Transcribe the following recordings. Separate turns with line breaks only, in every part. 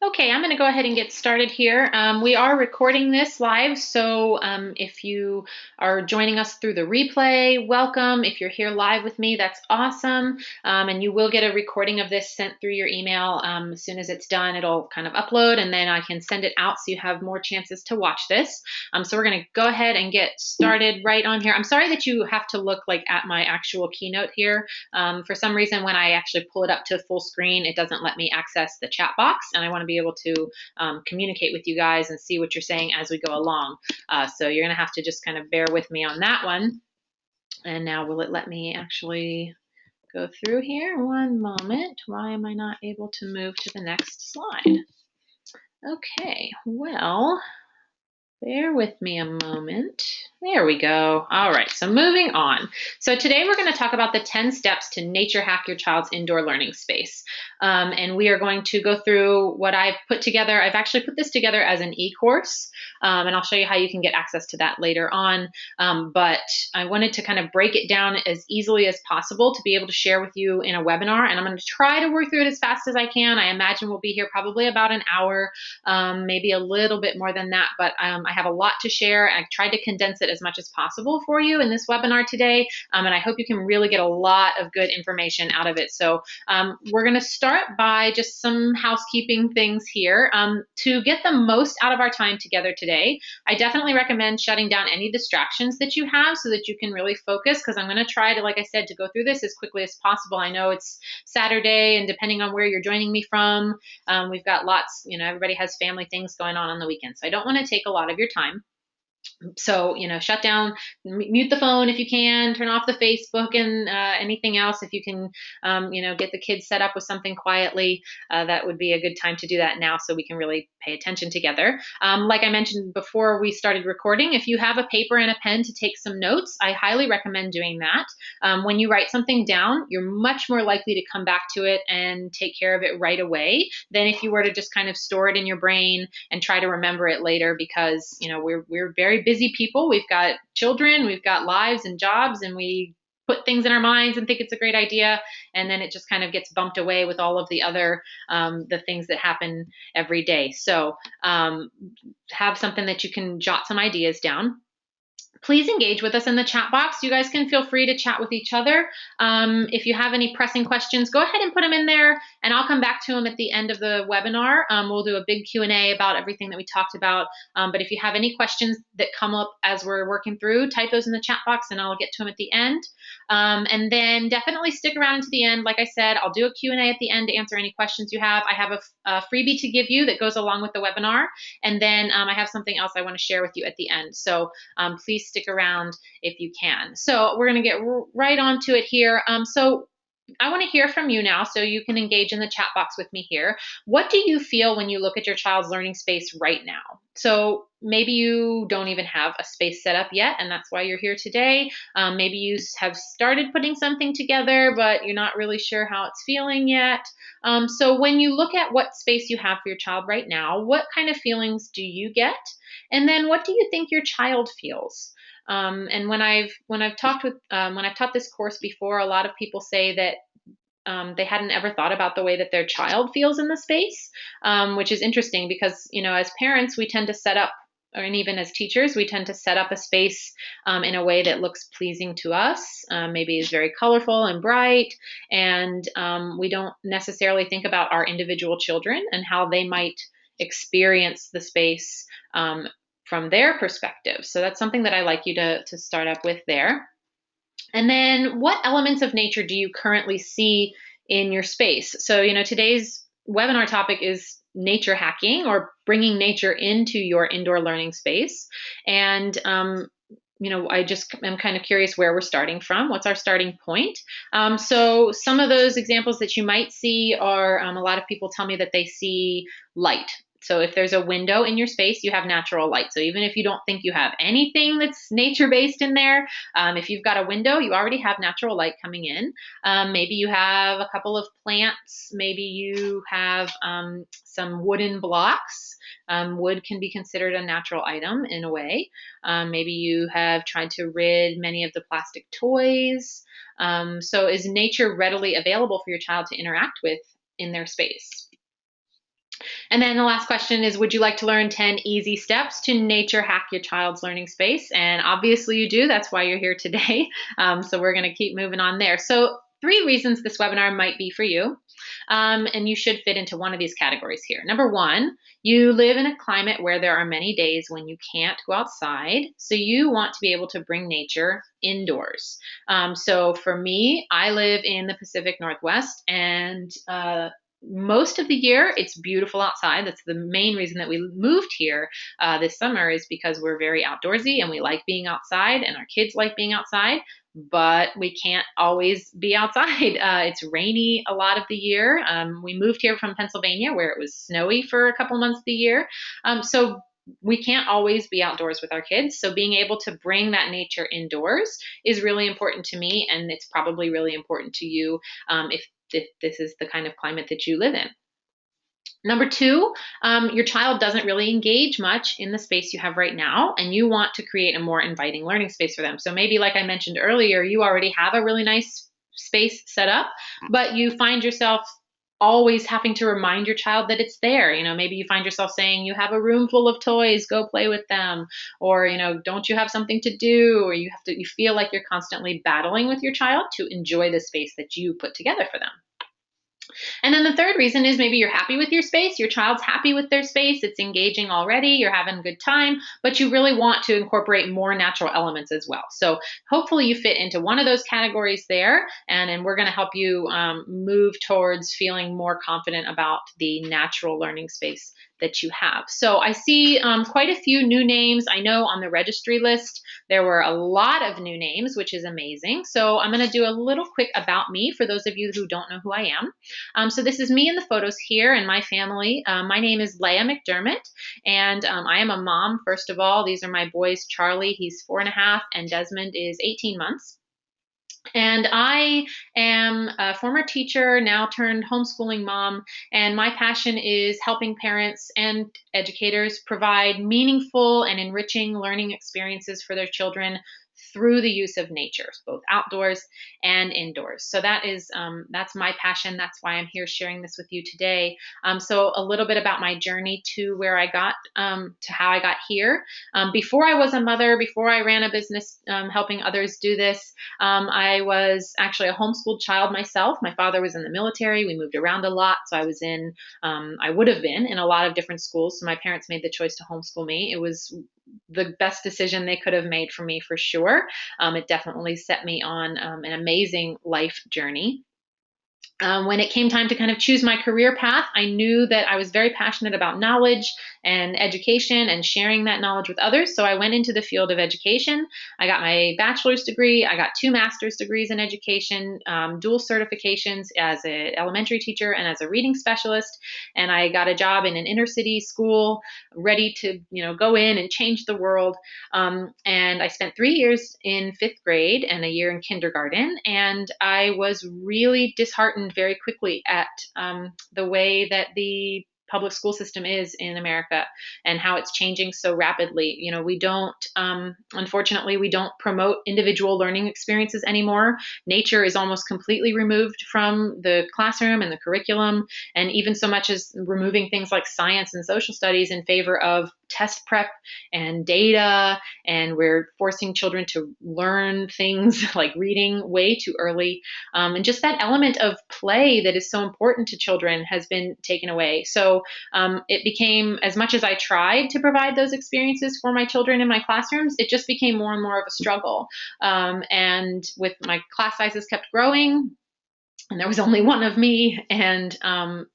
Okay, I'm going to go ahead and get started here. We are recording this live, so if you are joining us through the replay, welcome. If you're here live with me, that's awesome. And you will get a recording of this sent through your email. As soon as it's done, it'll kind of upload, and then I can send it out so you have more chances to watch this. So we're going to go ahead and get started right on here. I'm sorry that you have to look like at my actual keynote here. For some reason, when I actually pull it up to full screen, it doesn't let me access the chat box, and I want to be able to communicate with you guys and see what you're saying as we go along. So you're going to have to just kind of bear with me on that one. And now will it let me actually go through here? One moment. Why am I not able to move to the next slide? Okay, well, bear with me a moment. There we go. All right, so moving on. So today we're going to talk about the 10 steps to nature hack your child's indoor learning space. And we are going to go through what I've put together. I've actually put this together as an e-course, and I'll show you how you can get access to that later on. But I wanted to kind of break it down as easily as possible to be able to share with you in a webinar. And I'm going to try to work through it as fast as I can. I imagine we'll be here probably about an hour, maybe a little bit more than that, but I have a lot to share. I tried to condense it as much as possible for you in this webinar today, and I hope you can really get a lot of good information out of it. So we're going to start by just some housekeeping things here. To get the most out of our time together today, I definitely recommend shutting down any distractions that you have so that you can really focus, because I'm going to try to, like I said, to go through this as quickly as possible. I know it's Saturday, and depending on where you're joining me from, we've got lots, everybody has family things going on the weekend. So I don't want to take a lot of your time. So, shut down, mute the phone if you can, turn off the Facebook and anything else. If you can, get the kids set up with something quietly, that would be a good time to do that now so we can really pay attention together. Like I mentioned before we started recording, if you have a paper and a pen to take some notes, I highly recommend doing that. When you write something down, you're much more likely to come back to it and take care of it right away than if you were to just kind of store it in your brain and try to remember it later, because we're very busy people. We've got children, we've got lives and jobs, and we put things in our minds and think it's a great idea, and then it just kind of gets bumped away with all of the other the things that happen every day. So have something that you can jot some ideas down. Please engage with us in the chat box. You guys can feel free to chat with each other. If you have any pressing questions, go ahead and put them in there, and I'll come back to them at the end of the webinar. We'll do a big Q&A about everything that we talked about. But if you have any questions that come up as we're working through, type those in the chat box, and I'll get to them at the end. And then definitely stick around to the end. Like I said, I'll do a Q&A at the end to answer any questions you have. I have a freebie to give you that goes along with the webinar. And then I have something else I want to share with you at the end. So please stick around if you can. So we're going to get right on to it here. So I want to hear from you now, so you can engage in the chat box with me here. What do you feel when you look at your child's learning space right now? So maybe you don't even have a space set up yet, and that's why you're here today. Maybe you have started putting something together, but you're not really sure how it's feeling yet. So when you look at what space you have for your child right now, what kind of feelings do you get? And then what do you think your child feels? And when I've taught this course before, a lot of people say that they hadn't ever thought about the way that their child feels in the space, which is interesting because, as parents, we tend to set up, and even as teachers, we tend to set up a space in a way that looks pleasing to us, maybe is very colorful and bright, and we don't necessarily think about our individual children and how they might experience the space from their perspective. So that's something that I like you to start up with there. And then what elements of nature do you currently see in your space? So, today's webinar topic is nature hacking, or bringing nature into your indoor learning space. And I just am kind of curious where we're starting from. What's our starting point? So some of those examples that you might see are, a lot of people tell me that they see light. So if there's a window in your space, you have natural light. So even if you don't think you have anything that's nature-based in there, if you've got a window, you already have natural light coming in. Maybe you have a couple of plants. Maybe you have some wooden blocks. Wood can be considered a natural item in a way. Maybe you have tried to rid many of the plastic toys. So is nature readily available for your child to interact with in their space? And then the last question is, would you like to learn 10 easy steps to nature hack your child's learning space? And obviously you do. That's why you're here today. So we're going to keep moving on there. So 3 reasons this webinar might be for you. And you should fit into one of these categories here. Number 1, you live in a climate where there are many days when you can't go outside. So you want to be able to bring nature indoors. So for me, I live in the Pacific Northwest, and most of the year it's beautiful outside. That's the main reason that we moved here this summer, is because we're very outdoorsy and we like being outside, and our kids like being outside, but we can't always be outside. It's rainy a lot of the year. We moved here from Pennsylvania where it was snowy for a couple months of the year. So we can't always be outdoors with our kids. So being able to bring that nature indoors is really important to me, and it's probably really important to you if this is the kind of climate that you live in. Number 2, your child doesn't really engage much in the space you have right now, and you want to create a more inviting learning space for them. So maybe, like I mentioned earlier, you already have a really nice space set up, but you find yourself always having to remind your child that it's there. Maybe you find yourself saying, you have a room full of toys, go play with them. Or, don't you have something to do? Or you feel like you're constantly battling with your child to enjoy the space that you put together for them. And then the third reason is maybe you're happy with your space, your child's happy with their space, it's engaging already, you're having a good time, but you really want to incorporate more natural elements as well. So hopefully you fit into one of those categories there, and we're going to help you move towards feeling more confident about the natural learning space that you have. So I see quite a few new names. I know on the registry list there were a lot of new names, which is amazing. So I'm going to do a little quick about me for those of you who don't know who I am. So this is me in the photos here and my family. My name is Leah McDermott, and I am a mom, first of all. These are my boys, Charlie, he's 4.5, and Desmond is 18 months. And I am a former teacher, now turned homeschooling mom, and my passion is helping parents and educators provide meaningful and enriching learning experiences for their children through the use of nature, both outdoors and indoors. So that's my passion. That's why I'm here sharing this with you today. So a little bit about my journey to where I got to how I got here. Before I was a mother, before I ran a business helping others do this, I was actually a homeschooled child myself. My father was in the military. We moved around a lot, so I would have been in a lot of different schools. So my parents made the choice to homeschool me. It was the best decision they could have made for me, for sure. It definitely set me on an amazing life journey. When it came time to kind of choose my career path, I knew that I was very passionate about knowledge and education and sharing that knowledge with others. So I went into the field of education. I got my bachelor's degree. I got 2 master's degrees in education, dual certifications as an elementary teacher and as a reading specialist. And I got a job in an inner city school, ready to go in and change the world. And I spent 3 years in 5th grade and a year in kindergarten. And I was really disheartened very quickly at the way that the public school system is in America and how it's changing so rapidly. We don't, unfortunately, we don't promote individual learning experiences anymore. Nature is almost completely removed from the classroom and the curriculum, and even so much as removing things like science and social studies in favor of test prep and data, and we're forcing children to learn things like reading way too early. And just that element of play that is so important to children has been taken away. So it became, as much as I tried to provide those experiences for my children in my classrooms, it just became more and more of a struggle. And with my class sizes kept growing, and there was only one of me, and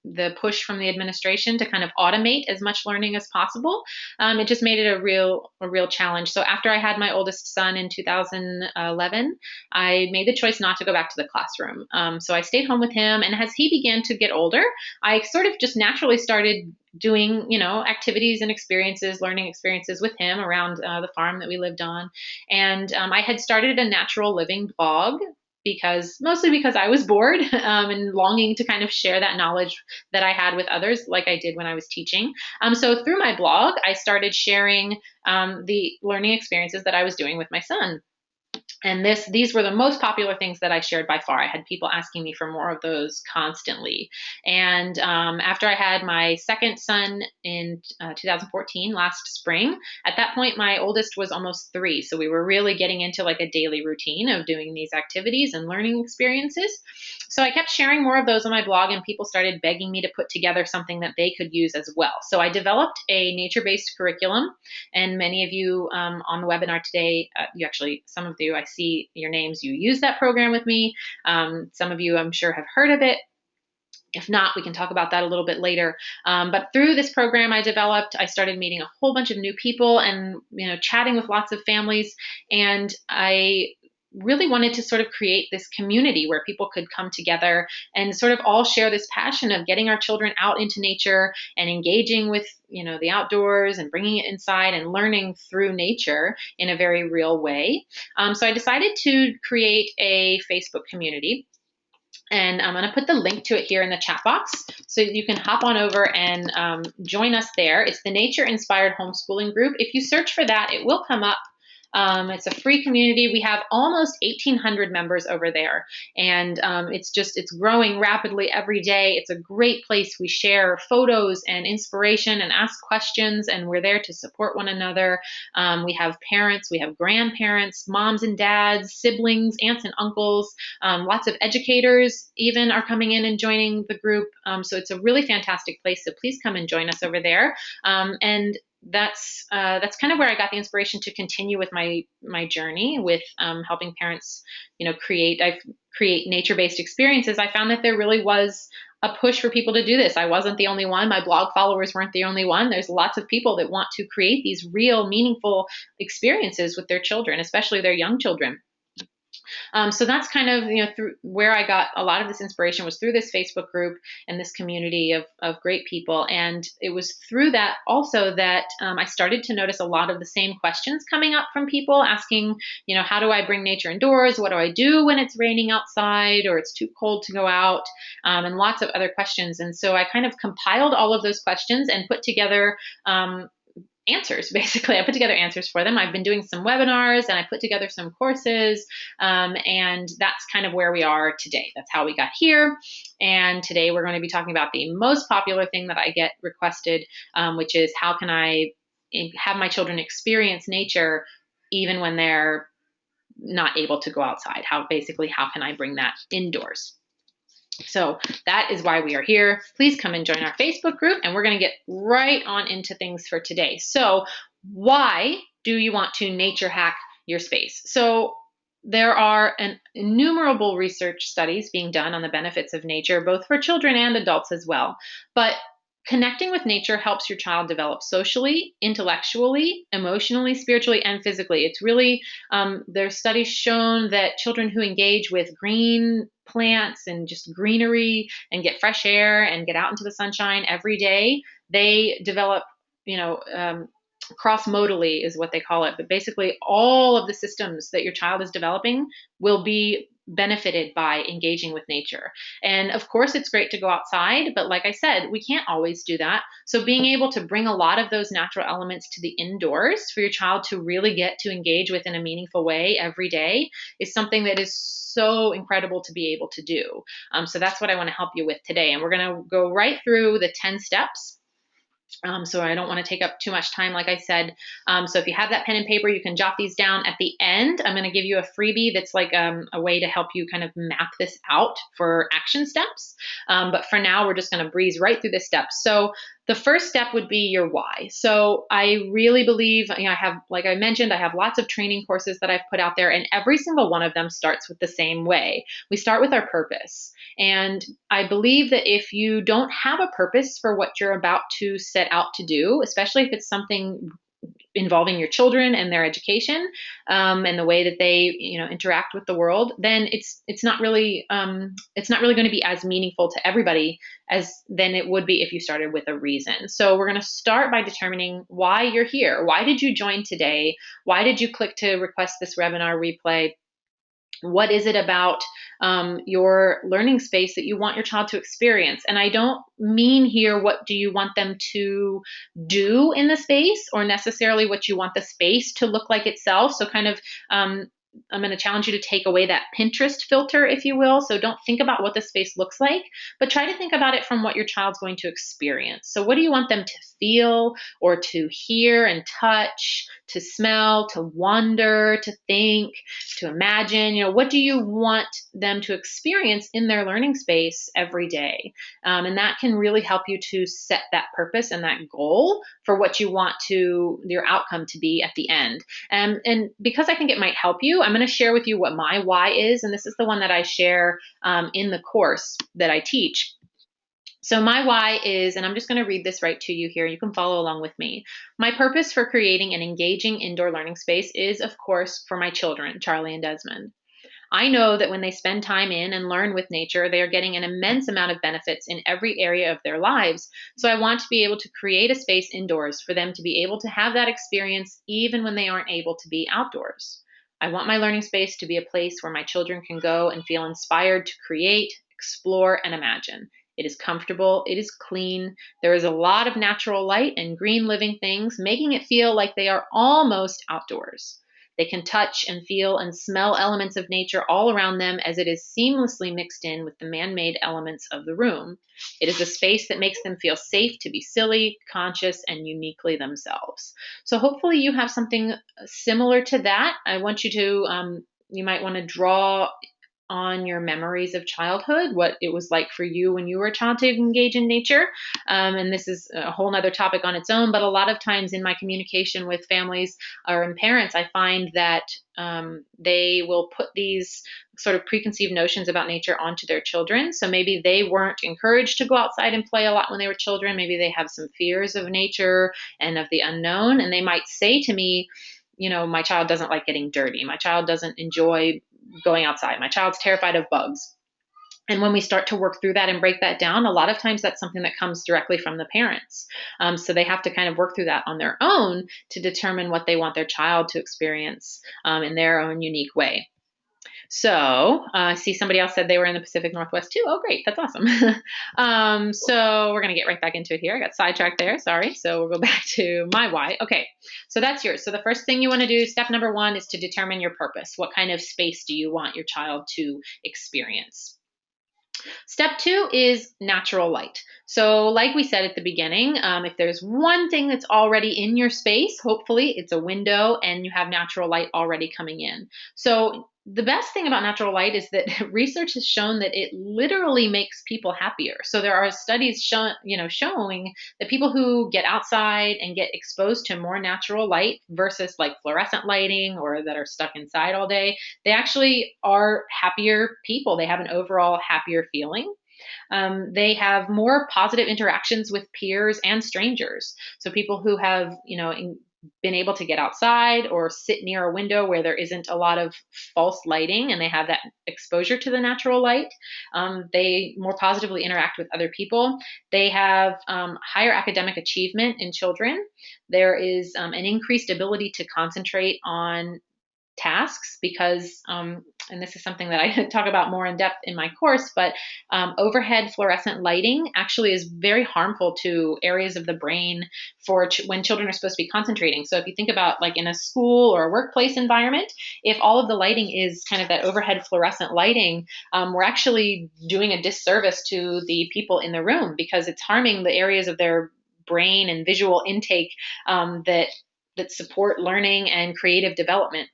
the push from the administration to kind of automate as much learning as possible, it just made it a real challenge. So after I had my oldest son in 2011, I made the choice not to go back to the classroom. So I stayed home with him, and as he began to get older, I sort of just naturally started doing, activities and experiences, learning experiences with him around the farm that we lived on. And I had started a natural living blog, mostly because I was bored and longing to kind of share that knowledge that I had with others, like I did when I was teaching. So through my blog, I started sharing the learning experiences that I was doing with my son. And these were the most popular things that I shared by far. I had people asking me for more of those constantly. And after I had my second son in 2014, last spring, at that point, my oldest was almost 3. So we were really getting into like a daily routine of doing these activities and learning experiences. So I kept sharing more of those on my blog, and people started begging me to put together something that they could use as well. So I developed a nature-based curriculum, and many of you on the webinar today, you actually, some of you, I see your names, you use that program with me. Some of you, I'm sure, have heard of it. If not, we can talk about that a little bit later. But through this program I developed, I started meeting a whole bunch of new people and chatting with lots of families. And I really wanted to sort of create this community where people could come together and sort of all share this passion of getting our children out into nature and engaging with the outdoors and bringing it inside and learning through nature in a very real way. So I decided to create a Facebook community. And I'm going to put the link to it here in the chat box so you can hop on over and join us there. It's the Nature Inspired Homeschooling Group. If you search for that, it will come up. It's a free community. We have almost 1,800 members over there, and it's growing rapidly every day. It's a great place. We share photos and inspiration and ask questions, and we're there to support one another. We have parents, we have grandparents, moms and dads, siblings, aunts and uncles. Lots of educators even are coming in and joining the group. So it's a really fantastic place. So please come and join us over there. And that's kind of where I got the inspiration to continue with my journey with helping parents, create nature-based experiences. I found that there really was a push for people to do this. I wasn't the only one. My blog followers weren't the only one. There's lots of people that want to create these real, meaningful experiences with their children, especially their young children. So that's kind of, through where I got a lot of this inspiration was through this Facebook group and this community of great people. And it was through that also that I started to notice a lot of the same questions coming up from people asking, how do I bring nature indoors? What do I do when it's raining outside or it's too cold to go out? And lots of other questions. And so I kind of compiled all of those questions and put together answers. Basically, I put together answers for them. I've been doing some webinars and I put together some courses, and that's kind of where we are today. That's how we got here. And today we're going to be talking about the most popular thing that I get requested, which is how can I have my children experience nature even when they're not able to go outside? How can I bring that indoors? So that is why we are here. Please come and join our Facebook group, and we're going to get right on into things for today. So why do you want to nature hack your space? So there are innumerable research studies being done on the benefits of nature, both for children and adults as well. But connecting with nature helps your child develop socially, intellectually, emotionally, spiritually, and physically. It's really, there's studies shown that children who engage with green plants and just greenery and get fresh air and get out into the sunshine every day, they develop, cross-modally is what they call it. But basically all of the systems that your child is developing will be benefited by engaging with nature. And of course, it's great to go outside, but like I said, we can't always do that. So being able to bring a lot of those natural elements to the indoors for your child to really get to engage with in a meaningful way every day is something that is so incredible to be able to do. So that's what I want to help you with today. And we're going to go right through the 10 steps. So I don't want to take up too much time, like I said. So if you have that pen and paper, you can jot these down. At the end, I'm going to give you a freebie that's like a way to help you kind of map this out for action steps. But for now, we're just going to breeze right through the steps. So the first step would be your why. So I really believe, I have, like I mentioned, I have lots of training courses that I've put out there, and every single one of them starts with the same way. We start with our purpose. And I believe that if you don't have a purpose for what you're about to set out to do, especially if it's something involving your children and their education, and the way that they interact with the world, then it's not really going to be as meaningful to everybody as than it would be if you started with a reason. So we're going to start by determining why you're here. Why did you join today? Why did you click to request this webinar replay? What is it about your learning space that you want your child to experience? And I don't mean here what do you want them to do in the space or necessarily what you want the space to look like itself. So kind of I'm going to challenge you to take away that Pinterest filter, if you will. So don't think about what the space looks like, but try to think about it from what your child's going to experience. So what do you want them to feel or to hear and touch, to smell, to wonder, to think, to imagine? What do you want them to experience in their learning space every day? And that can really help you to set that purpose and that goal for what you want your outcome to be at the end. And because I think it might help you, I'm going to share with you what my why is. And this is the one that I share in the course that I teach. So my why is, and I'm just going to read this right to you here. You can follow along with me. My purpose for creating an engaging indoor learning space is, of course, for my children, Charlie and Desmond. I know that when they spend time in and learn with nature, they are getting an immense amount of benefits in every area of their lives. So I want to be able to create a space indoors for them to be able to have that experience even when they aren't able to be outdoors. I want my learning space to be a place where my children can go and feel inspired to create, explore, and imagine. It is comfortable, it is clean, there is a lot of natural light and green living things, making it feel like they are almost outdoors. They can touch and feel and smell elements of nature all around them as it is seamlessly mixed in with the man made elements of the room. It is a space that makes them feel safe to be silly, conscious, and uniquely themselves. So, hopefully, you have something similar to that. I want you to, you might want to draw on your memories of childhood, what it was like for you when you were a child to engage in nature. And this is a whole nother topic on its own, but a lot of times in my communication with families or in parents, I find that they will put these sort of preconceived notions about nature onto their children. So maybe they weren't encouraged to go outside and play a lot when they were children. Maybe they have some fears of nature and of the unknown. And they might say to me, my child doesn't like getting dirty. My child doesn't enjoy going outside. My child's terrified of bugs. And when we start to work through that and break that down, a lot of times that's something that comes directly from the parents. So they have to kind of work through that on their own to determine what they want their child to experience in their own unique way. So I see somebody else said they were in the Pacific Northwest too. Oh, great. That's awesome. So we're going to get right back into it here. I got sidetracked there. Sorry. So we'll go back to my why. Okay. So that's yours. So the first thing you want to do, step number 1, is to determine your purpose. What kind of space do you want your child to experience? Step 2 is natural light. So like we said at the beginning, if there's one thing that's already in your space, hopefully it's a window and you have natural light already coming in. So the best thing about natural light is that research has shown that it literally makes people happier. So there are studies showing that people who get outside and get exposed to more natural light versus like fluorescent lighting or that are stuck inside all day, they actually are happier people. They have an overall happier feeling. They have more positive interactions with peers and strangers. So people who have, been able to get outside or sit near a window where there isn't a lot of false lighting and they have that exposure to the natural light, they more positively interact with other people. They have higher academic achievement in children. There is an increased ability to concentrate on tasks because, and this is something that I talk about more in depth in my course, but overhead fluorescent lighting actually is very harmful to areas of the brain for when children are supposed to be concentrating. So if you think about like in a school or a workplace environment, if all of the lighting is kind of that overhead fluorescent lighting, we're actually doing a disservice to the people in the room because it's harming the areas of their brain and visual intake that support learning and creative development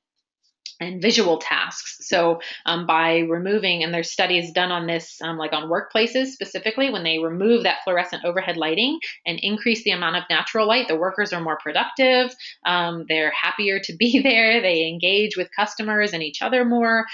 and visual tasks. So by removing, and there's studies done on this, like on workplaces specifically, when they remove that fluorescent overhead lighting and increase the amount of natural light, the workers are more productive. They're happier to be there. They engage with customers and each other more.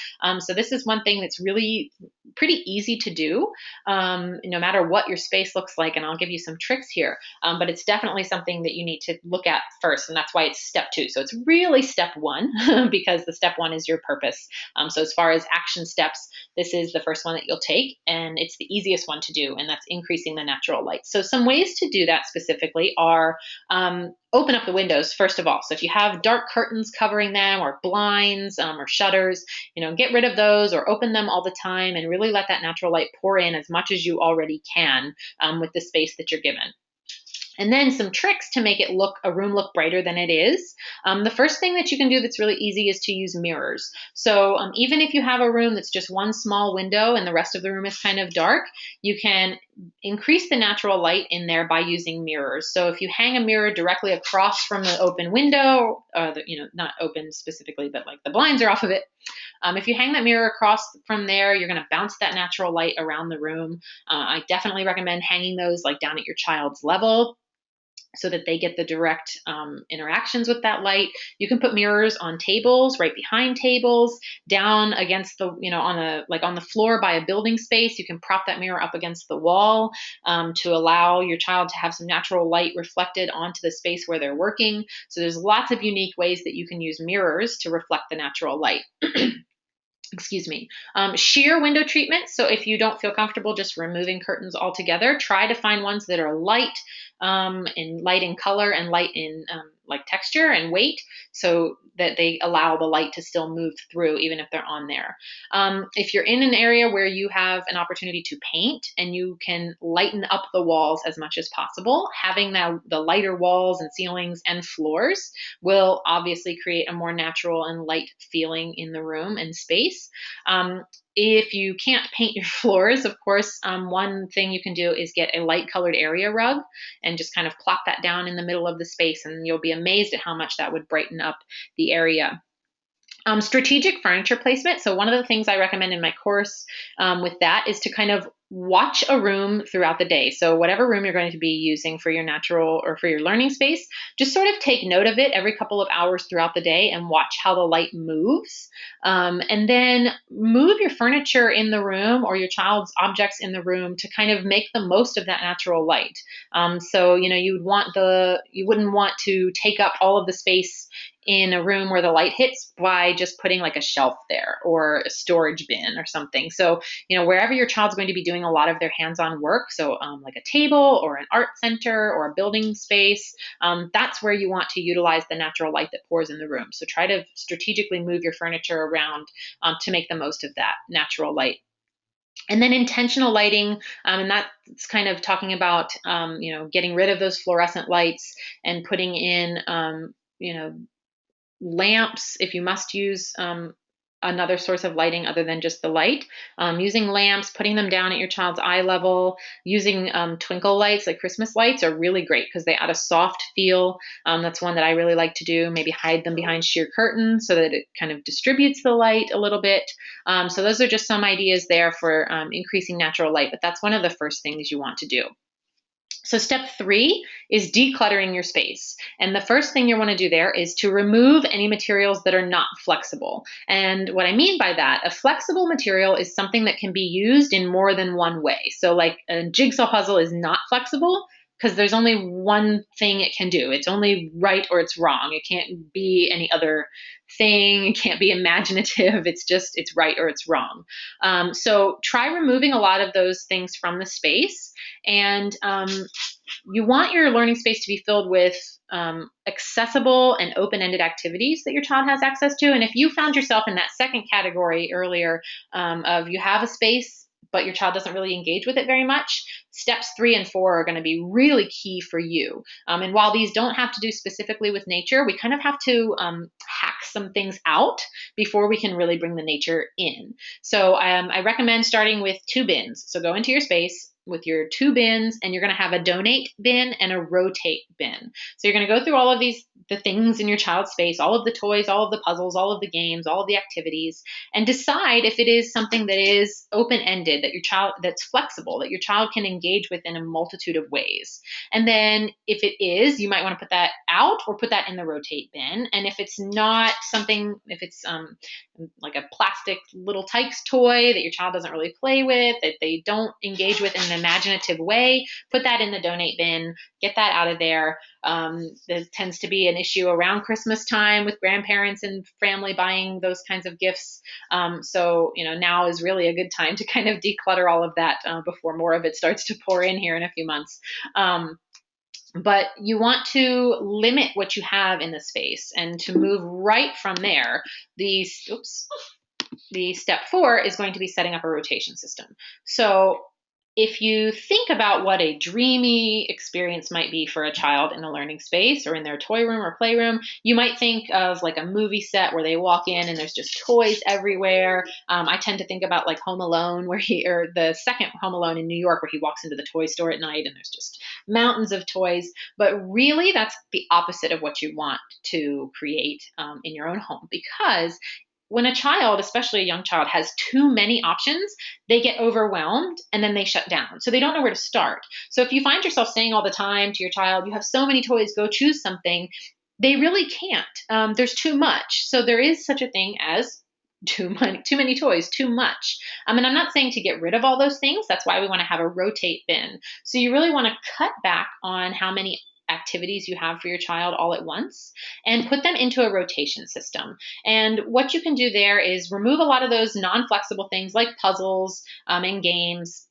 So this is one thing that's really pretty easy to do, no matter what your space looks like. And I'll give you some tricks here, but it's definitely something that you need to look at first. And that's why it's step 2. So it's really step 1 because the step 1 is your purpose. So as far as action steps, this is the first one that you'll take, and it's the easiest one to do, and that's increasing the natural light. So some ways to do that specifically are open up the windows, first of all. So if you have dark curtains covering them or blinds or shutters, get rid of those or open them all the time and really let that natural light pour in as much as you already can with the space that you're given. And then some tricks to make a room look brighter than it is. The first thing that you can do that's really easy is to use mirrors. So even if you have a room that's just one small window and the rest of the room is kind of dark, you can increase the natural light in there by using mirrors. So if you hang a mirror directly across from the open window, not open specifically, but like the blinds are off of it. If you hang that mirror across from there, you're going to bounce that natural light around the room. I definitely recommend hanging those like down at your child's level, so that they get the direct interactions with that light. You can put mirrors on tables, right behind tables, down against on the floor by a building space. You can prop that mirror up against the wall to allow your child to have some natural light reflected onto the space where they're working. So there's lots of unique ways that you can use mirrors to reflect the natural light. Excuse me. Sheer window treatment. So if you don't feel comfortable just removing curtains altogether, try to find ones that are light in color and light in like texture and weight, so that they allow the light to still move through even if they're on there. If you're in an area where you have an opportunity to paint and you can lighten up the walls as much as possible, having the lighter walls and ceilings and floors will obviously create a more natural and light feeling in the room and space. If you can't paint your floors, of course, one thing you can do is get a light colored area rug and just kind of plop that down in the middle of the space, and you'll be amazed at how much that would brighten up the area. Strategic furniture placement. So one of the things I recommend in my course with that is to kind of watch a room throughout the day. So whatever room you're going to be using for your natural or for your learning space, just sort of take note of it every couple of hours throughout the day and watch how the light moves. And then move your furniture in the room or your child's objects in the room to kind of make the most of that natural light. So you wouldn't want to take up all of the space in a room where the light hits by just putting like a shelf there or a storage bin or something. So, wherever your child's going to be doing a lot of their hands-on work, so like a table or an art center or a building space, that's where you want to utilize the natural light that pours in the room. So try to strategically move your furniture around to make the most of that natural light. And then intentional lighting, and that's kind of talking about, getting rid of those fluorescent lights and putting in, lamps if you must use another source of lighting other than just the light. Using lamps, putting them down at your child's eye level, using twinkle lights like Christmas lights are really great because they add a soft feel. That's one that I really like to do. Maybe hide them behind sheer curtains so that it kind of distributes the light a little bit. So those are just some ideas there for increasing natural light, but that's one of the first things you want to do. So step 3 is decluttering your space. And the first thing you want to do there is to remove any materials that are not flexible. And what I mean by that, a flexible material is something that can be used in more than one way. So like a jigsaw puzzle is not flexible because there's only one thing it can do. It's only right or it's wrong. It can't be any other thing. It can't be imaginative. It's right or it's wrong. So try removing a lot of those things from the space. And you want your learning space to be filled with accessible and open-ended activities that your child has access to. And if you found yourself in that second category earlier of you have a space but your child doesn't really engage with it very much, steps 3 and 4 are going to be really key for you. And while these don't have to do specifically with nature, we kind of have to hack some things out before we can really bring the nature in. So I recommend starting with 2 bins. So go into your space with your 2 bins, and you're going to have a donate bin and a rotate bin. So you're going to go through all of the things in your child's space, all of the toys, all of the puzzles, all of the games, all of the activities, and decide if it is something that is open-ended, that's flexible, that your child can engage with in a multitude of ways. And then if it is, you might want to put that out or put that in the rotate bin. And if it's not something, if it's like a plastic little Tykes toy that your child doesn't really play with, that they don't engage with in an imaginative way, put that in the donate bin, get that out of there. There tends to be an issue around Christmas time with grandparents and family buying those kinds of gifts. So now is really a good time to kind of declutter all of that before more of it starts to pour in here in a few months. But you want to limit what you have in the space and to move right from there. The step 4 is going to be setting up a rotation system. So if you think about what a dreamy experience might be for a child in a learning space or in their toy room or playroom, you might think of like a movie set where they walk in and there's just toys everywhere. I tend to think about like Home Alone, or the second Home Alone in New York, where he walks into the toy store at night and there's just mountains of toys. But really, that's the opposite of what you want to create in your own home, because when a child, especially a young child, has too many options, they get overwhelmed and then they shut down. So they don't know where to start. So if you find yourself saying all the time to your child, you have so many toys, go choose something, they really can't. There's too much. So there is such a thing as too many toys, too much. And I'm not saying to get rid of all those things. That's why we want to have a rotate bin. So you really want to cut back on how many activities you have for your child all at once and put them into a rotation system. And what you can do there is remove a lot of those non-flexible things like puzzles and games.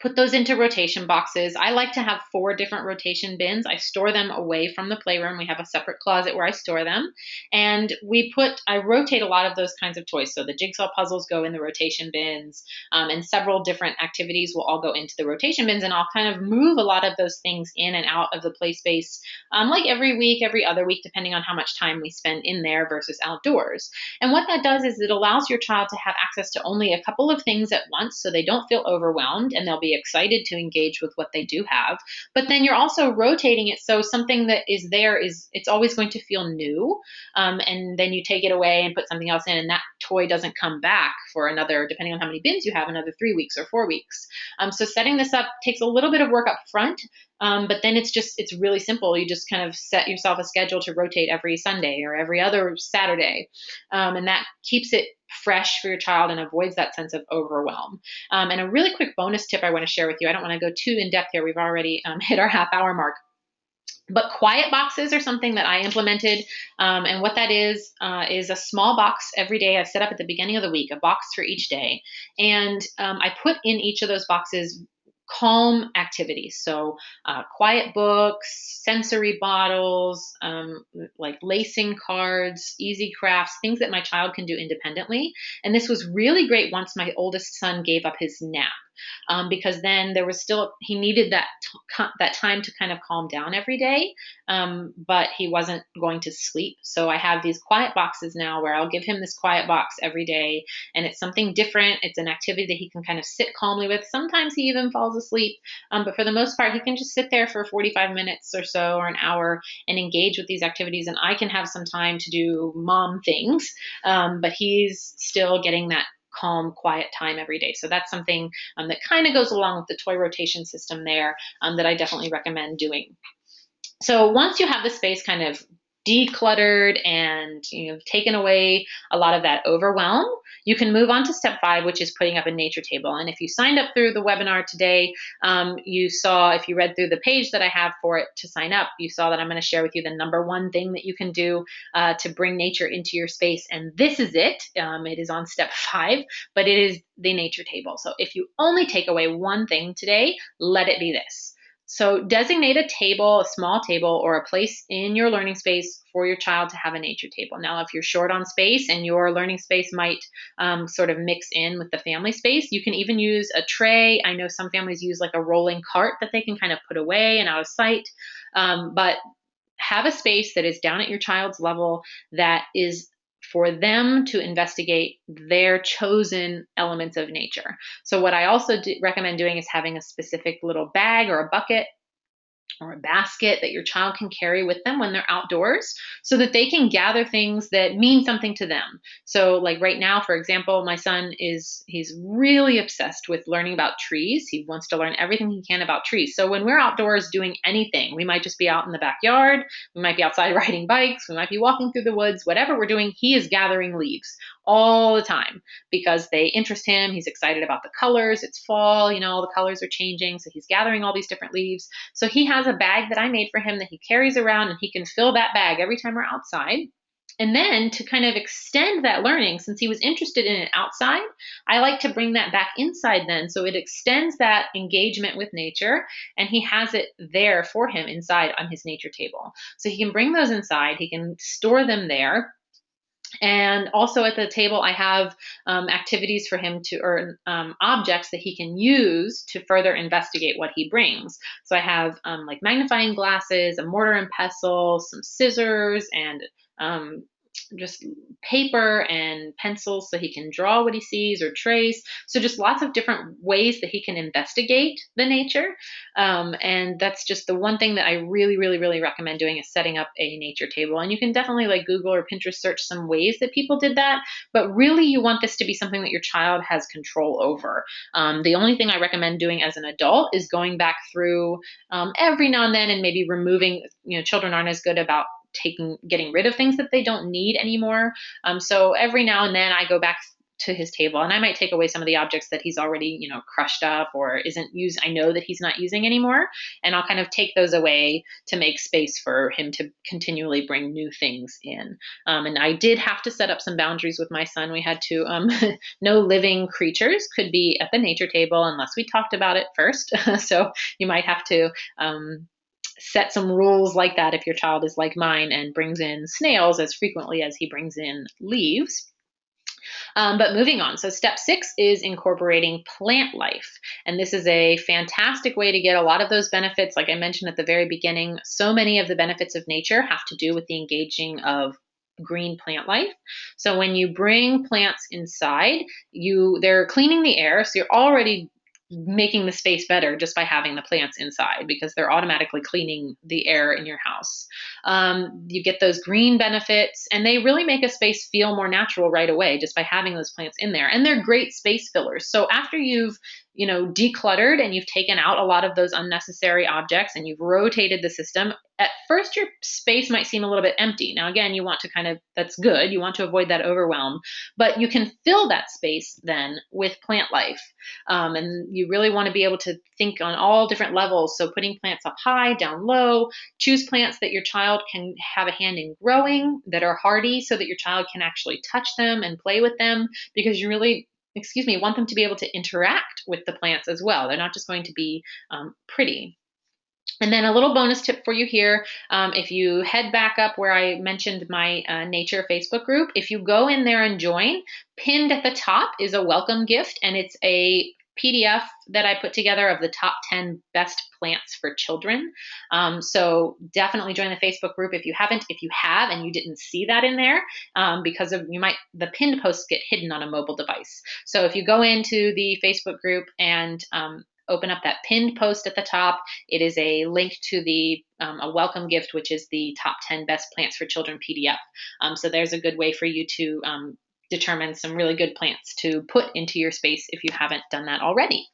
Put those into rotation boxes. I like to have 4 different rotation bins. I store them away from the playroom. We have a separate closet where I store them. And I rotate a lot of those kinds of toys. So the jigsaw puzzles go in the rotation bins, and several different activities will all go into the rotation bins. And I'll kind of move a lot of those things in and out of the play space, like every week, every other week, depending on how much time we spend in there versus outdoors. And what that does is it allows your child to have access to only a couple of things at once, so they don't feel overwhelmed and they'll be excited to engage with what they do have. But then you're also rotating it, so something that is there it's always going to feel new. And then you take it away and put something else in, and that toy doesn't come back for another, depending on how many bins you have, another 3 weeks or 4 weeks. So setting this up takes a little bit of work up front. But then it's really simple. You just kind of set yourself a schedule to rotate every Sunday or every other Saturday. And that keeps it fresh for your child and avoids that sense of overwhelm. And a really quick bonus tip I want to share with you. I don't want to go too in depth here. We've already hit our half-hour mark. But quiet boxes are something that I implemented. And what that is a small box every day. I set up at the beginning of the week, a box for each day. And I put in each of those boxes calm activities. So quiet books, sensory bottles, like lacing cards, easy crafts, things that my child can do independently. And this was really great once my oldest son gave up his nap. Because then he needed that time to kind of calm down every day, but he wasn't going to sleep. So I have these quiet boxes now where I'll give him this quiet box every day, and it's something different. It's an activity that he can kind of sit calmly with. Sometimes he even falls asleep, but for the most part, he can just sit there for 45 minutes or so, or an hour, and engage with these activities, and I can have some time to do mom things, but he's still getting that calm, quiet time every day. So that's something that kind of goes along with the toy rotation system there, that I definitely recommend doing. So once you have the space kind of decluttered and taken away a lot of that overwhelm, you can move on to step 5, which is putting up a nature table. And if you signed up through the webinar today, if you read through the page that I have for it to sign up, you saw that I'm going to share with you the number 1 thing that you can do to bring nature into your space. And this is it. It is on step 5, but it is the nature table. So if you only take away one thing today, let it be this. So designate a table, a small table, or a place in your learning space for your child to have a nature table. Now, if you're short on space and your learning space might sort of mix in with the family space, you can even use a tray. I know some families use like a rolling cart that they can kind of put away and out of sight. But have a space that is down at your child's level that is for them to investigate their chosen elements of nature. So what I also recommend doing is having a specific little bag or a bucket or a basket that your child can carry with them when they're outdoors, so that they can gather things that mean something to them. So like right now, for example, my son he's really obsessed with learning about trees. He wants to learn everything he can about trees. So when we're outdoors doing anything, we might just be out in the backyard, we might be outside riding bikes, we might be walking through the woods, whatever we're doing, he is gathering leaves all the time because they interest him. He's excited about the colors. It's fall, all the colors are changing. So he's gathering all these different leaves. So he has a bag that I made for him that he carries around, and he can fill that bag every time we're outside. And then to kind of extend that learning, since he was interested in it outside, I like to bring that back inside then. So it extends that engagement with nature, and he has it there for him inside on his nature table. So he can bring those inside, he can store them there. And also at the table, I have activities for him to, or objects that he can use to further investigate what he brings. So I have like magnifying glasses, a mortar and pestle, some scissors, and um, just paper and pencils so he can draw what he sees or trace. So just lots of different ways that he can investigate the nature. And that's just the one thing that I really, really, really recommend doing is setting up a nature table. And you can definitely like Google or Pinterest search some ways that people did that. But really, you want this to be something that your child has control over. The only thing I recommend doing as an adult is going back through every now and then and maybe removing, children aren't as good about getting rid of things that they don't need anymore. So every now and then I go back to his table and I might take away some of the objects that he's already, crushed up or isn't used. I know that he's not using anymore. And I'll kind of take those away to make space for him to continually bring new things in. And I did have to set up some boundaries with my son. We had to, no living creatures could be at the nature table unless we talked about it first. So you might have to, set some rules like that if your child is like mine and brings in snails as frequently as he brings in leaves. But moving on. So, step 6 is incorporating plant life. And this is a fantastic way to get a lot of those benefits. Like I mentioned at the very beginning, so many of the benefits of nature have to do with the engaging of green plant life. So when you bring plants inside, they're cleaning the air, so you're already making the space better just by having the plants inside because they're automatically cleaning the air in your house. You get those green benefits, and they really make a space feel more natural right away just by having those plants in there. And they're great space fillers. So after you've decluttered and you've taken out a lot of those unnecessary objects and you've rotated the system, at first your space might seem a little bit empty. Now, again, you want to that's good. You want to avoid that overwhelm, but you can fill that space then with plant life. And you really want to be able to think on all different levels. So putting plants up high, down low, choose plants that your child can have a hand in growing that are hardy so that your child can actually touch them and play with them because you really want them to be able to interact with the plants as well. They're not just going to be pretty. And then a little bonus tip for you here. If you head back up where I mentioned my nature Facebook group, if you go in there and join, pinned at the top is a welcome gift, and it's a PDF that I put together of the top 10 best plants for children. So definitely join the Facebook group if you haven't. If you have and you didn't see that in there, because the pinned posts get hidden on a mobile device. So if you go into the Facebook group and open up that pinned post at the top, it is a link to the a welcome gift, which is the top 10 best plants for children PDF. So there's a good way for you to determine some really good plants to put into your space if you haven't done that already.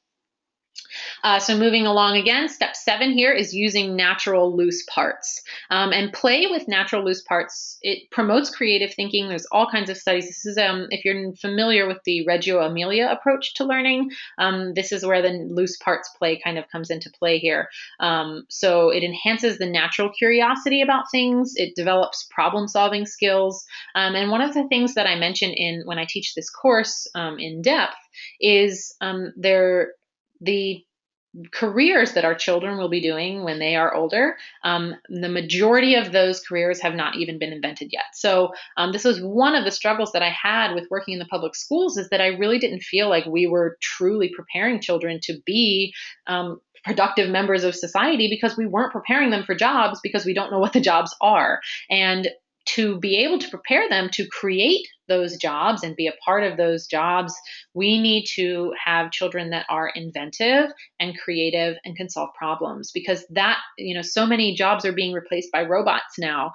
So moving along again, step 7 here is using natural loose parts. And play with natural loose parts. It promotes creative thinking. There's all kinds of studies. This is, if you're familiar with the Reggio Emilia approach to learning, this is where the loose parts play kind of comes into play here. So it enhances the natural curiosity about things. It develops problem-solving skills. And one of the things that I mentioned when I teach this course in depth is the careers that our children will be doing when they are older, the majority of those careers have not even been invented yet. So this was one of the struggles that I had with working in the public schools, is that I really didn't feel like we were truly preparing children to be productive members of society, because we weren't preparing them for jobs because we don't know what the jobs are. And to be able to prepare them to create those jobs and be a part of those jobs, we need to have children that are inventive and creative and can solve problems, because so many jobs are being replaced by robots now.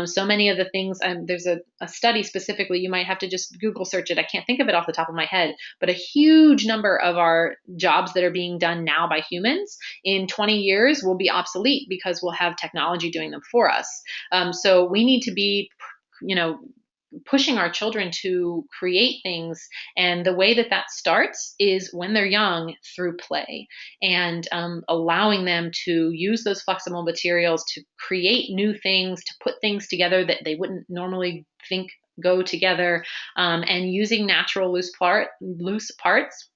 So many of the things, there's a study specifically, you might have to just Google search it. I can't think of it off the top of my head, but a huge number of our jobs that are being done now by humans in 20 years will be obsolete because we'll have technology doing them for us. So we need to be, pushing our children to create things. And the way that starts is when they're young, through play, and allowing them to use those flexible materials to create new things, to put things together that they wouldn't normally think go together, and using natural loose parts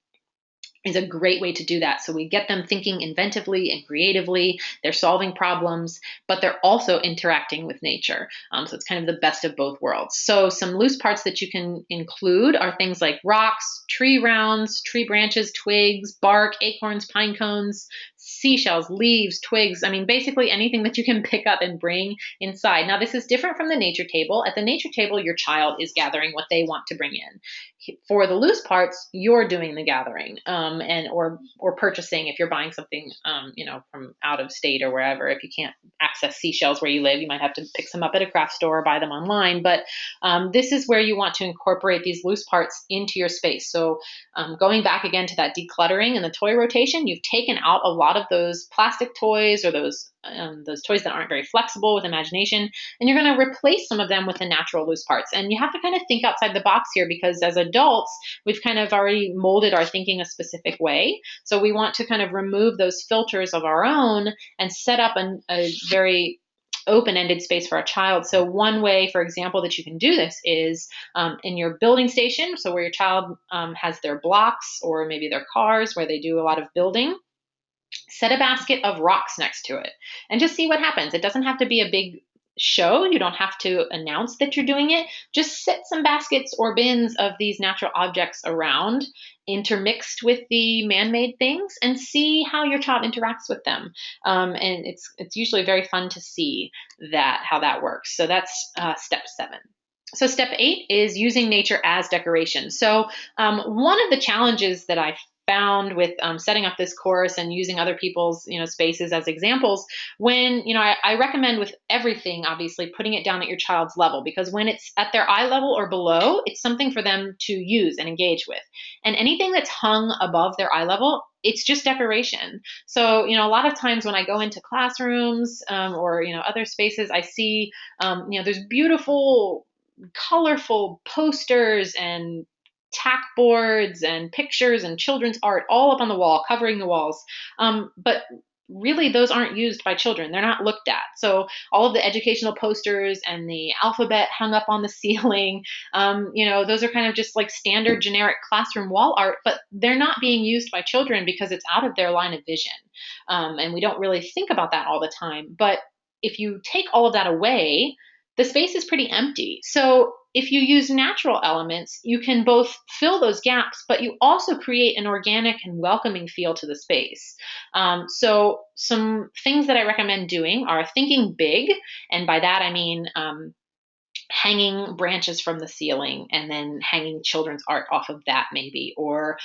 is a great way to do that. So we get them thinking inventively and creatively. They're solving problems, but they're also interacting with nature. So it's kind of the best of both worlds. So some loose parts that you can include are things like rocks, tree rounds, tree branches, twigs, bark, acorns, pine cones, seashells, leaves, twigs. I mean, basically anything that you can pick up and bring inside. Now, this is different from the nature table. At the nature table, your child is gathering what they want to bring in. For the loose parts, you're doing the gathering, and or purchasing if you're buying something, from out of state or wherever. If you can't access seashells where you live, you might have to pick some up at a craft store or buy them online. But this is where you want to incorporate these loose parts into your space. So going back again to that decluttering and the toy rotation, you've taken out a lot of those plastic toys or those toys that aren't very flexible with imagination, and you're going to replace some of them with the natural loose parts. And you have to kind of think outside the box here, because as adults, we've kind of already molded our thinking a specific way. So we want to kind of remove those filters of our own and set up a very open-ended space for a child. So one way, for example, that you can do this is in your building station. So where your child has their blocks or maybe their cars where they do a lot of building, set a basket of rocks next to it and just see what happens. It doesn't have to be a big show. You don't have to announce that you're doing it. Just set some baskets or bins of these natural objects around, intermixed with the man-made things, and see how your child interacts with them. And it's usually very fun to see how that works. So that's step 7. So step 8 is using nature as decoration. So one of the challenges that I found with setting up this course and using other people's spaces as examples, when I recommend with everything, obviously putting it down at your child's level, because when it's at their eye level or below, it's something for them to use and engage with. And anything that's hung above their eye level, it's just decoration. So a lot of times when I go into classrooms or other spaces, I see there's beautiful colorful posters and tack boards and pictures and children's art all up on the wall, covering the walls. But really, those aren't used by children. They're not looked at. So all of the educational posters and the alphabet hung up on the ceiling, those are kind of just like standard generic classroom wall art, but they're not being used by children because it's out of their line of vision. And we don't really think about that all the time. But if you take all of that away, the space is pretty empty. So if you use natural elements, you can both fill those gaps, but you also create an organic and welcoming feel to the space. So some things that I recommend doing are thinking big. And by that, I mean hanging branches from the ceiling and then hanging children's art off of that maybe, or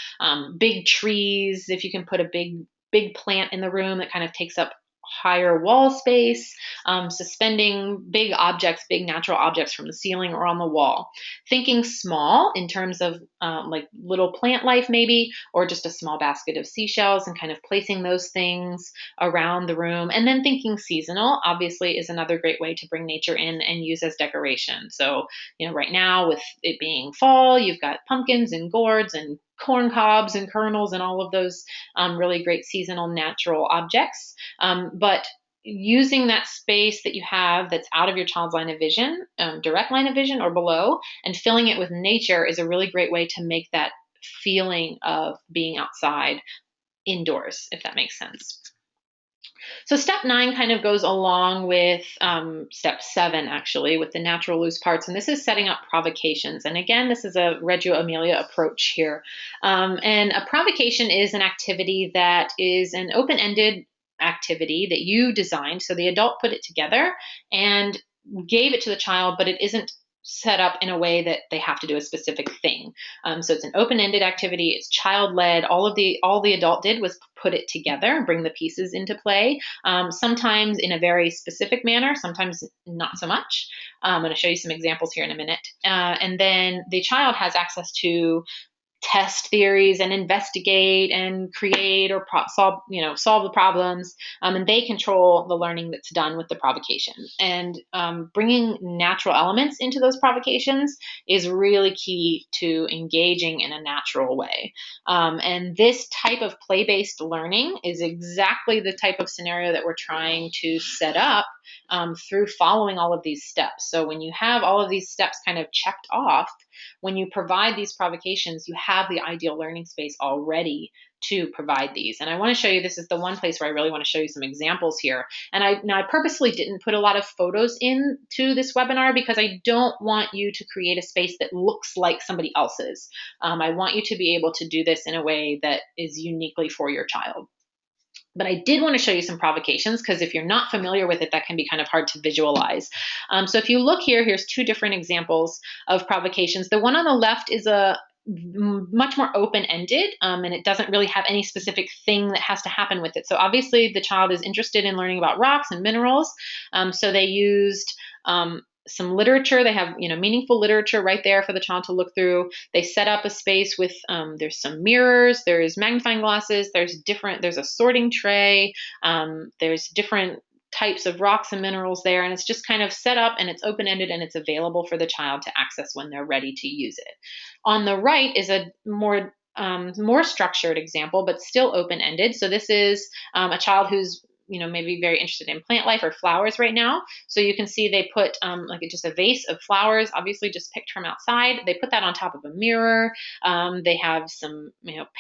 big trees. If you can put a big plant in the room that kind of takes up higher wall space, suspending big objects, big natural objects from the ceiling or on the wall. Thinking small in terms of like little plant life maybe, or just a small basket of seashells and kind of placing those things around the room. And then thinking seasonal obviously is another great way to bring nature in and use as decoration. So, right now with it being fall, you've got pumpkins and gourds and corn cobs and kernels and all of those really great seasonal natural objects. But using that space that you have that's out of your child's line of vision, direct line of vision or below, and filling it with nature is a really great way to make that feeling of being outside indoors, if that makes sense. So step 9 kind of goes along with step 7, actually, with the natural loose parts. And this is setting up provocations. And again, this is a Reggio Emilia approach here. And a provocation is an activity that is an open-ended activity that you designed. So the adult put it together and gave it to the child, but it isn't set up in a way that they have to do a specific thing. So it's an open-ended activity. It's child-led. All the adult did was put it together and bring the pieces into play. Sometimes in a very specific manner, sometimes not so much. I'm going to show you some examples here in a minute. And then the child has access to test theories and investigate and create or solve the problems, and they control the learning that's done with the provocation. And bringing natural elements into those provocations is really key to engaging in a natural way. And this type of play-based learning is exactly the type of scenario that we're trying to set up through following all of these steps. So when you have all of these steps kind of checked off, when you provide these provocations, you have the ideal learning space already to provide these. And I want to show you, this is the one place where I really want to show you some examples here. And I purposely didn't put a lot of photos into this webinar because I don't want you to create a space that looks like somebody else's. I want you to be able to do this in a way that is uniquely for your child. But I did want to show you some provocations because if you're not familiar with it, that can be kind of hard to visualize. So if you look here, here's two different examples of provocations. The one on the left is a much more open-ended, and it doesn't really have any specific thing that has to happen with it. So obviously the child is interested in learning about rocks and minerals. So they used some literature. They have, meaningful literature right there for the child to look through. They set up a space with, there's some mirrors, there's magnifying glasses, there's a sorting tray, there's different types of rocks and minerals there, and it's just kind of set up and it's open-ended and it's available for the child to access when they're ready to use it. On the right is a more structured example, but still open-ended. So this is a child who's maybe very interested in plant life or flowers right now. So you can see they put just a vase of flowers, obviously just picked from outside. They put that on top of a mirror. They have some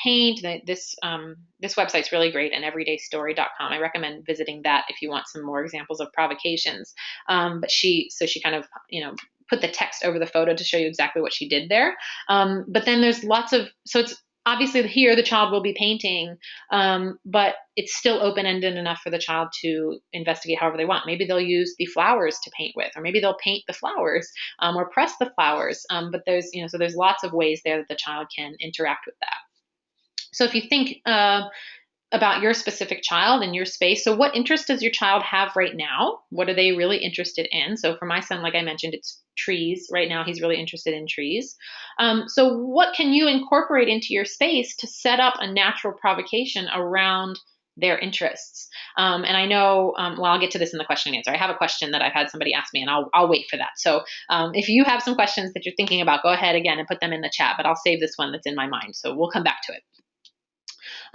paint. This website's really great, and everydaystory.com. I recommend visiting that if you want some more examples of provocations. But she kind of put the text over the photo to show you exactly what she did there. But then there's so it's obviously here the child will be painting, but it's still open-ended enough for the child to investigate however they want. Maybe they'll use the flowers to paint with, or maybe they'll paint the flowers or press the flowers. But there's lots of ways there that the child can interact with that. So if you think about your specific child and your space. So what interest does your child have right now? What are they really interested in? So for my son, like I mentioned, it's trees. Right now, he's really interested in trees. So what can you incorporate into your space to set up a natural provocation around their interests? And I know, I'll get to this in the question and answer. I have a question that I've had somebody ask me, and I'll wait for that. So if you have some questions that you're thinking about, go ahead again and put them in the chat, but I'll save this one that's in my mind. So we'll come back to it.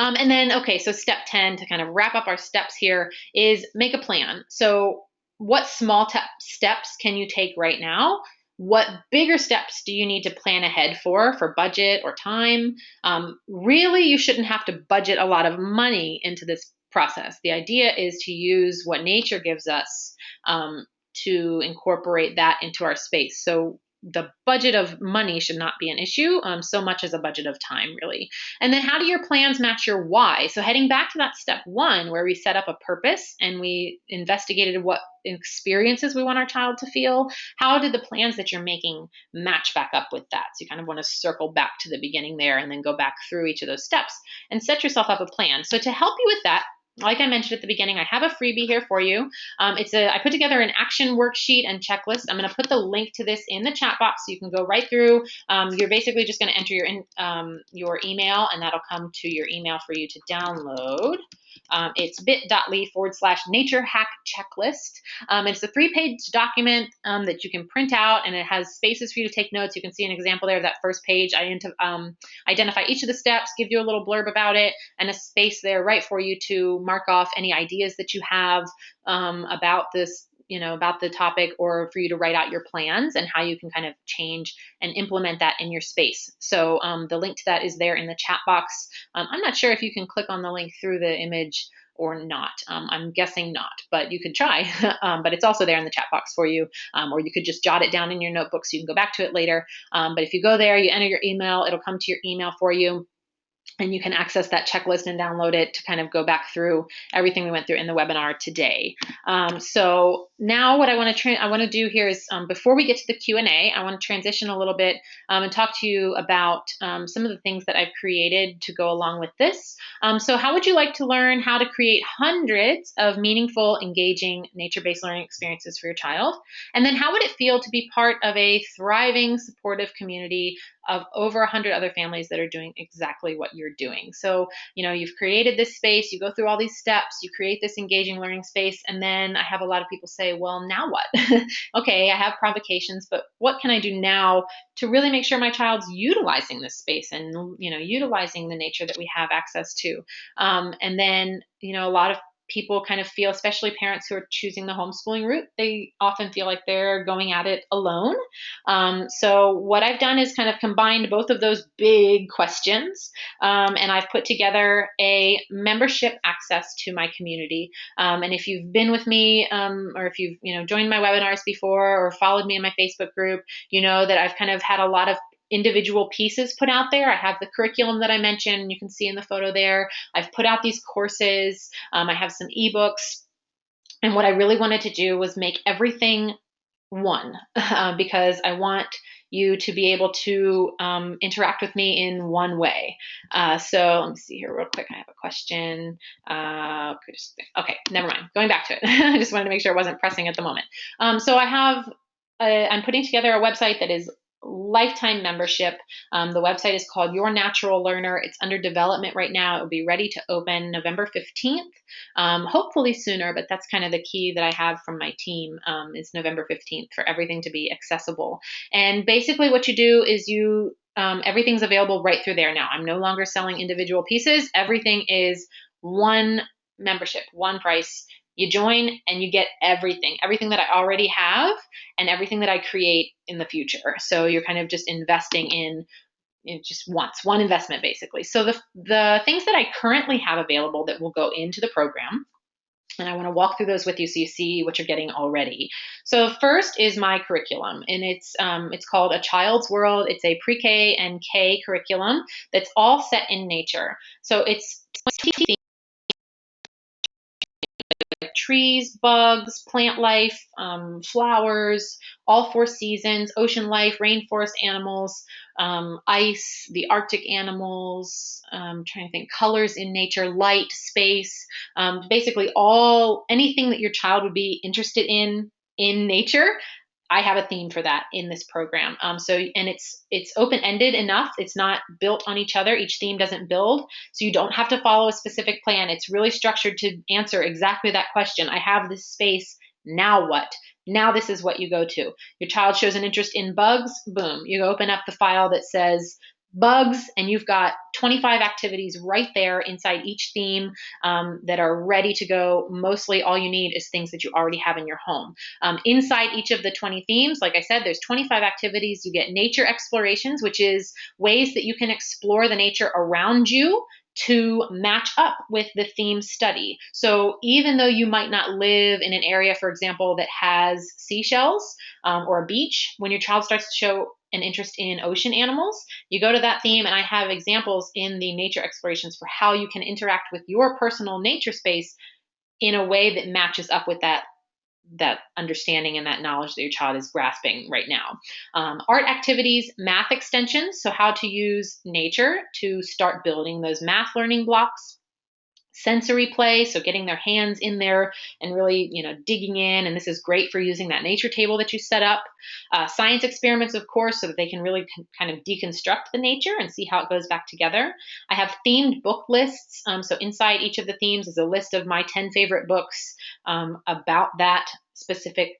And then, so step 10, to kind of wrap up our steps here, is make a plan. So what small steps can you take right now? What bigger steps do you need to plan ahead for budget or time? Really, you shouldn't have to budget a lot of money into this process. The idea is to use what nature gives us to incorporate that into our space. So the budget of money should not be an issue so much as a budget of time, really. And then how do your plans match your why? So heading back to that step 1 where we set up a purpose and we investigated what experiences we want our child to feel, how did the plans that you're making match back up with that? So you kind of want to circle back to the beginning there and then go back through each of those steps and set yourself up a plan. So to help you with that, like I mentioned at the beginning, I have a freebie here for you. I put together an action worksheet and checklist. I'm going to put the link to this in the chat box so you can go right through. You're basically just going to enter your email, and that'll come to your email for you to download. It's bit.ly/nature hack checklist. It's a 3-page document that you can print out, and it has spaces for you to take notes. You can see an example there of that first page. I identify each of the steps, give you a little blurb about it, and a space there right for you to mark off any ideas that you have about this, about the topic, or for you to write out your plans and how you can kind of change and implement that in your space. So the link to that is there in the chat box. I'm not sure if you can click on the link through the image or not. I'm guessing not, but you could try. But it's also there in the chat box for you, or you could just jot it down in your notebook so you can go back to it later. But if you go there, you enter your email, it'll come to your email for you. And you can access that checklist and download it to kind of go back through everything we went through in the webinar today. So now what I want to do here is before we get to the Q&A, I want to transition a little bit and talk to you about some of the things that I've created to go along with this. So how would you like to learn how to create hundreds of meaningful, engaging, nature-based learning experiences for your child? And then how would it feel to be part of a thriving, supportive community of over 100 other families that are doing exactly what you're doing? So, you've created this space, you go through all these steps, you create this engaging learning space, and then I have a lot of people say, well, now what? Okay, I have provocations, but what can I do now to really make sure my child's utilizing this space and, utilizing the nature that we have access to? And then, a lot of people kind of feel, especially parents who are choosing the homeschooling route, they often feel like they're going at it alone. So what I've done is kind of combined both of those big questions, and I've put together a membership access to my community. And if you've been with me, or if you've joined my webinars before or followed me in my Facebook group, you know that I've kind of had a lot of individual pieces put out there. I have the curriculum that I mentioned, you can see in the photo there. I've put out these courses. I have some ebooks. And what I really wanted to do was make everything one, because I want you to be able to interact with me in one way. So let me see here real quick. I have a question. Okay, never mind. Going back to it. I just wanted to make sure I wasn't pressing at the moment. So I'm putting together a website that is lifetime membership. The website is called Your Natural Learner. It's under development right now. It will be ready to open November 15th, hopefully sooner, but that's kind of the key that I have from my team, is November 15th for everything to be accessible. And basically what you do is everything's available right through there now. I'm no longer selling individual pieces. Everything is one membership, one price. You join and you get everything that I already have and everything that I create in the future. So you're kind of just investing in just one investment basically. So the things that I currently have available that will go into the program, and I want to walk through those with you so you see what you're getting already. So first is my curriculum, and it's called A Child's World. It's a pre-K and K curriculum that's all set in nature. So it's trees, bugs, plant life, flowers, all four seasons, ocean life, rainforest animals, ice, the Arctic animals, trying to think, colors in nature, light, space, basically anything that your child would be interested in nature. I have a theme for that in this program. And it's open-ended enough. It's not built on each other. Each theme doesn't build. So you don't have to follow a specific plan. It's really structured to answer exactly that question. I have this space. Now what? Now this is what you go to. Your child shows an interest in bugs. Boom. You open up the file that says bugs, and you've got 25 activities right there inside each theme, that are ready to go. Mostly all you need is things that you already have in your home. Inside each of the 20 themes, like I said, there's 25 activities. You get nature explorations, which is ways that you can explore the nature around you to match up with the theme study. So even though you might not live in an area, for example, that has seashells, or a beach, when your child starts to show an interest in ocean animals, you go to that theme, and I have examples in the nature explorations for how you can interact with your personal nature space in a way that matches up with that understanding and that knowledge that your child is grasping right now. Art activities, math extensions, so how to use nature to start building those math learning blocks. Sensory play, so getting their hands in there and really, digging in. And this is great for using that nature table that you set up. Science experiments, of course, so that they can really kind of deconstruct the nature and see how it goes back together. I have themed book lists. So inside each of the themes is a list of my 10 favorite books about that specific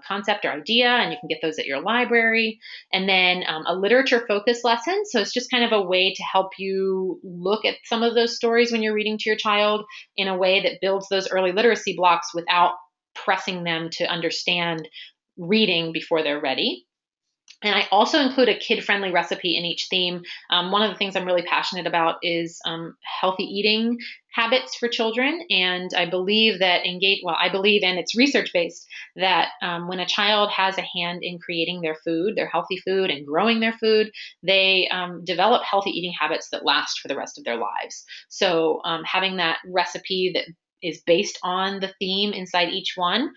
concept or idea, and you can get those at your library. And then a literature focus lesson. So it's just kind of a way to help you look at some of those stories when you're reading to your child in a way that builds those early literacy blocks without pressing them to understand reading before they're ready. And I also include a kid-friendly recipe in each theme. One of the things I'm really passionate about is healthy eating habits for children. And I believe that and it's research-based, that when a child has a hand in creating their food, their healthy food, and growing their food, they develop healthy eating habits that last for the rest of their lives. So having that recipe that is based on the theme inside each one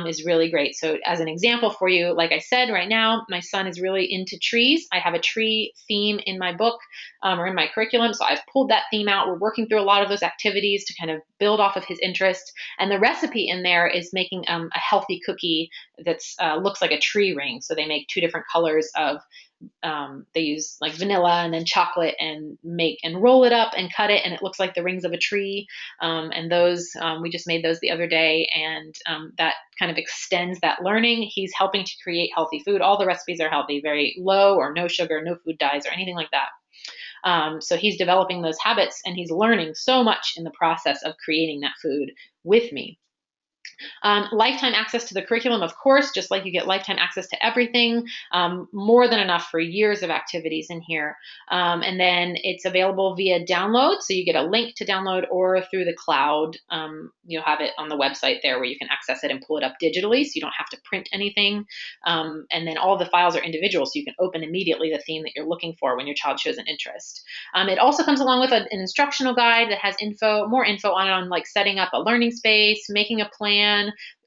is really great. So as an example for you, like I said, right now, my son is really into trees. I have a tree theme in my book, or in my curriculum. So I've pulled that theme out. We're working through a lot of those activities to kind of build off of his interest. And the recipe in there is making a healthy cookie that's looks like a tree ring. So they make two different colors of they use like vanilla and then chocolate, and roll it up and cut it, and it looks like the rings of a tree. And those, we just made those the other day, and that kind of extends that learning. He's helping to create healthy food. All the recipes are healthy, very low or no sugar, no food dyes or anything like that. So he's developing those habits and he's learning so much in the process of creating that food with me. Lifetime access to the curriculum, of course, just like you get lifetime access to everything, more than enough for years of activities in here. And then it's available via download. So you get a link to download or through the cloud. You'll have it on the website there where you can access it and pull it up digitally. So you don't have to print anything. And then all the files are individual. So you can open immediately the theme that you're looking for when your child shows an interest. It also comes along with an instructional guide that has more info on like setting up a learning space, making a plan,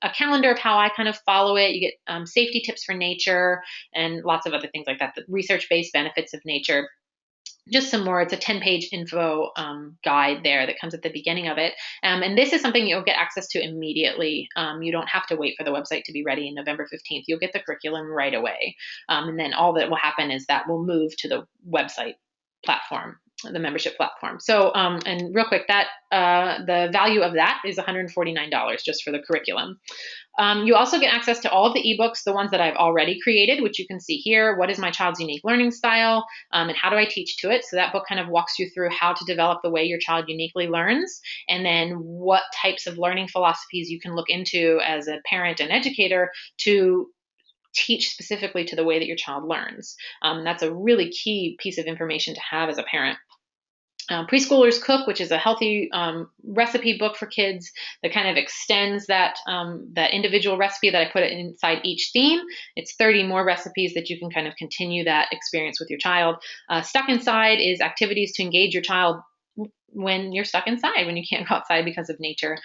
a calendar of how I kind of follow it. You get safety tips for nature and lots of other things like that, the research-based benefits of nature. Just some more. It's a 10-page info guide there that comes at the beginning of it. And this is something you'll get access to immediately. You don't have to wait for the website to be ready in November 15th. You'll get the curriculum right away. And then all that will happen is that will move to the website platform, the membership platform. So, and real quick, that the value of that is $149 just for the curriculum. You also get access to all of the ebooks, the ones that I've already created, which you can see here. What is my child's unique learning style, and how do I teach to it? So that book kind of walks you through how to develop the way your child uniquely learns, and then what types of learning philosophies you can look into as a parent and educator to teach specifically to the way that your child learns. That's a really key piece of information to have as a parent. Preschoolers Cook, which is a healthy recipe book for kids that kind of extends that individual recipe that I put inside each theme. It's 30 more recipes that you can kind of continue that experience with your child. Stuck Inside is activities to engage your child when you're stuck inside, when you can't go outside because of nature.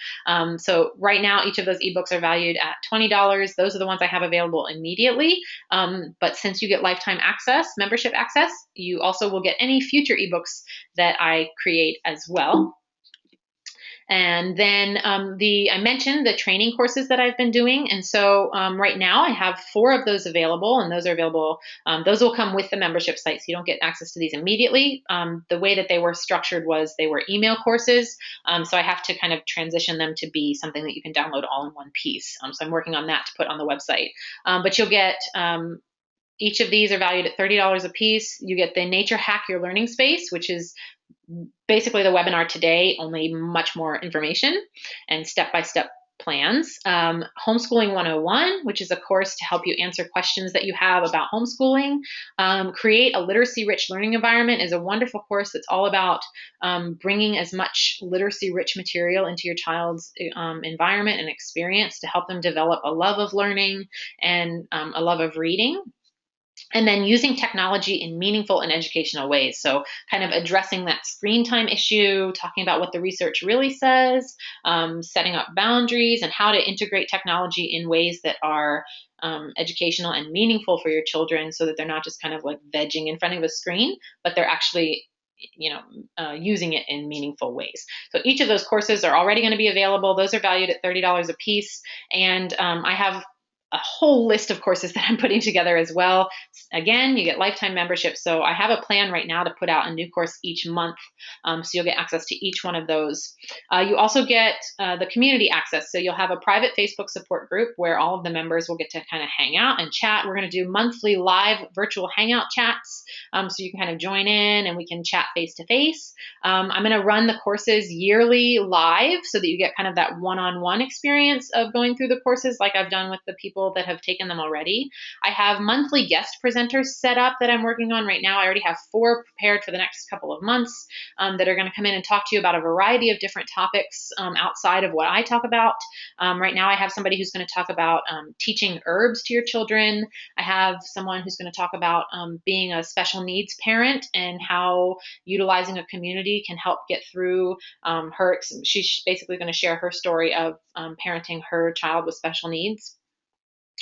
So right now, each of those ebooks are valued at $20. Those are the ones I have available immediately. But since you get lifetime access, membership access, you also will get any future ebooks that I create as well. And then I mentioned the training courses that I've been doing. And so right now I have 4 of those available, and those are available. Those will come with the membership site, so you don't get access to these immediately. The way that they were structured was they were email courses. So I have to kind of transition them to be something that you can download all in one piece. So I'm working on that to put on the website. But you'll get each of these are valued at $30 a piece. You get the Nature Hack Your Learning Space, which is basically the webinar today, only much more information and step-by-step plans. Homeschooling 101, which is a course to help you answer questions that you have about homeschooling. Create a literacy-rich learning environment is a wonderful course that's all about bringing as much literacy-rich material into your child's environment and experience to help them develop a love of learning and a love of reading. And then using technology in meaningful and educational ways. So kind of addressing that screen time issue, talking about what the research really says, setting up boundaries and how to integrate technology in ways that are educational and meaningful for your children so that they're not just kind of like vegging in front of a screen, but they're actually using it in meaningful ways. So each of those courses are already going to be available. Those are valued at $30 a piece. And I have a whole list of courses that I'm putting together as well. Again, you get lifetime membership. So I have a plan right now to put out a new course each month. So you'll get access to each one of those. You also get the community access. So you'll have a private Facebook support group where all of the members will get to kind of hang out and chat. We're going to do monthly live virtual hangout chats. So you can kind of join in and we can chat face to face. I'm going to run the courses yearly live so that you get kind of that one-on-one experience of going through the courses like I've done with the people that have taken them already. I have monthly guest presenters set up that I'm working on right now. I already have 4 prepared for the next couple of months that are going to come in and talk to you about a variety of different topics outside of what I talk about. Right now I have somebody who's going to talk about teaching herbs to your children. I have someone who's going to talk about being a special needs parent and how utilizing a community can help get through she's basically going to share her story of parenting her child with special needs.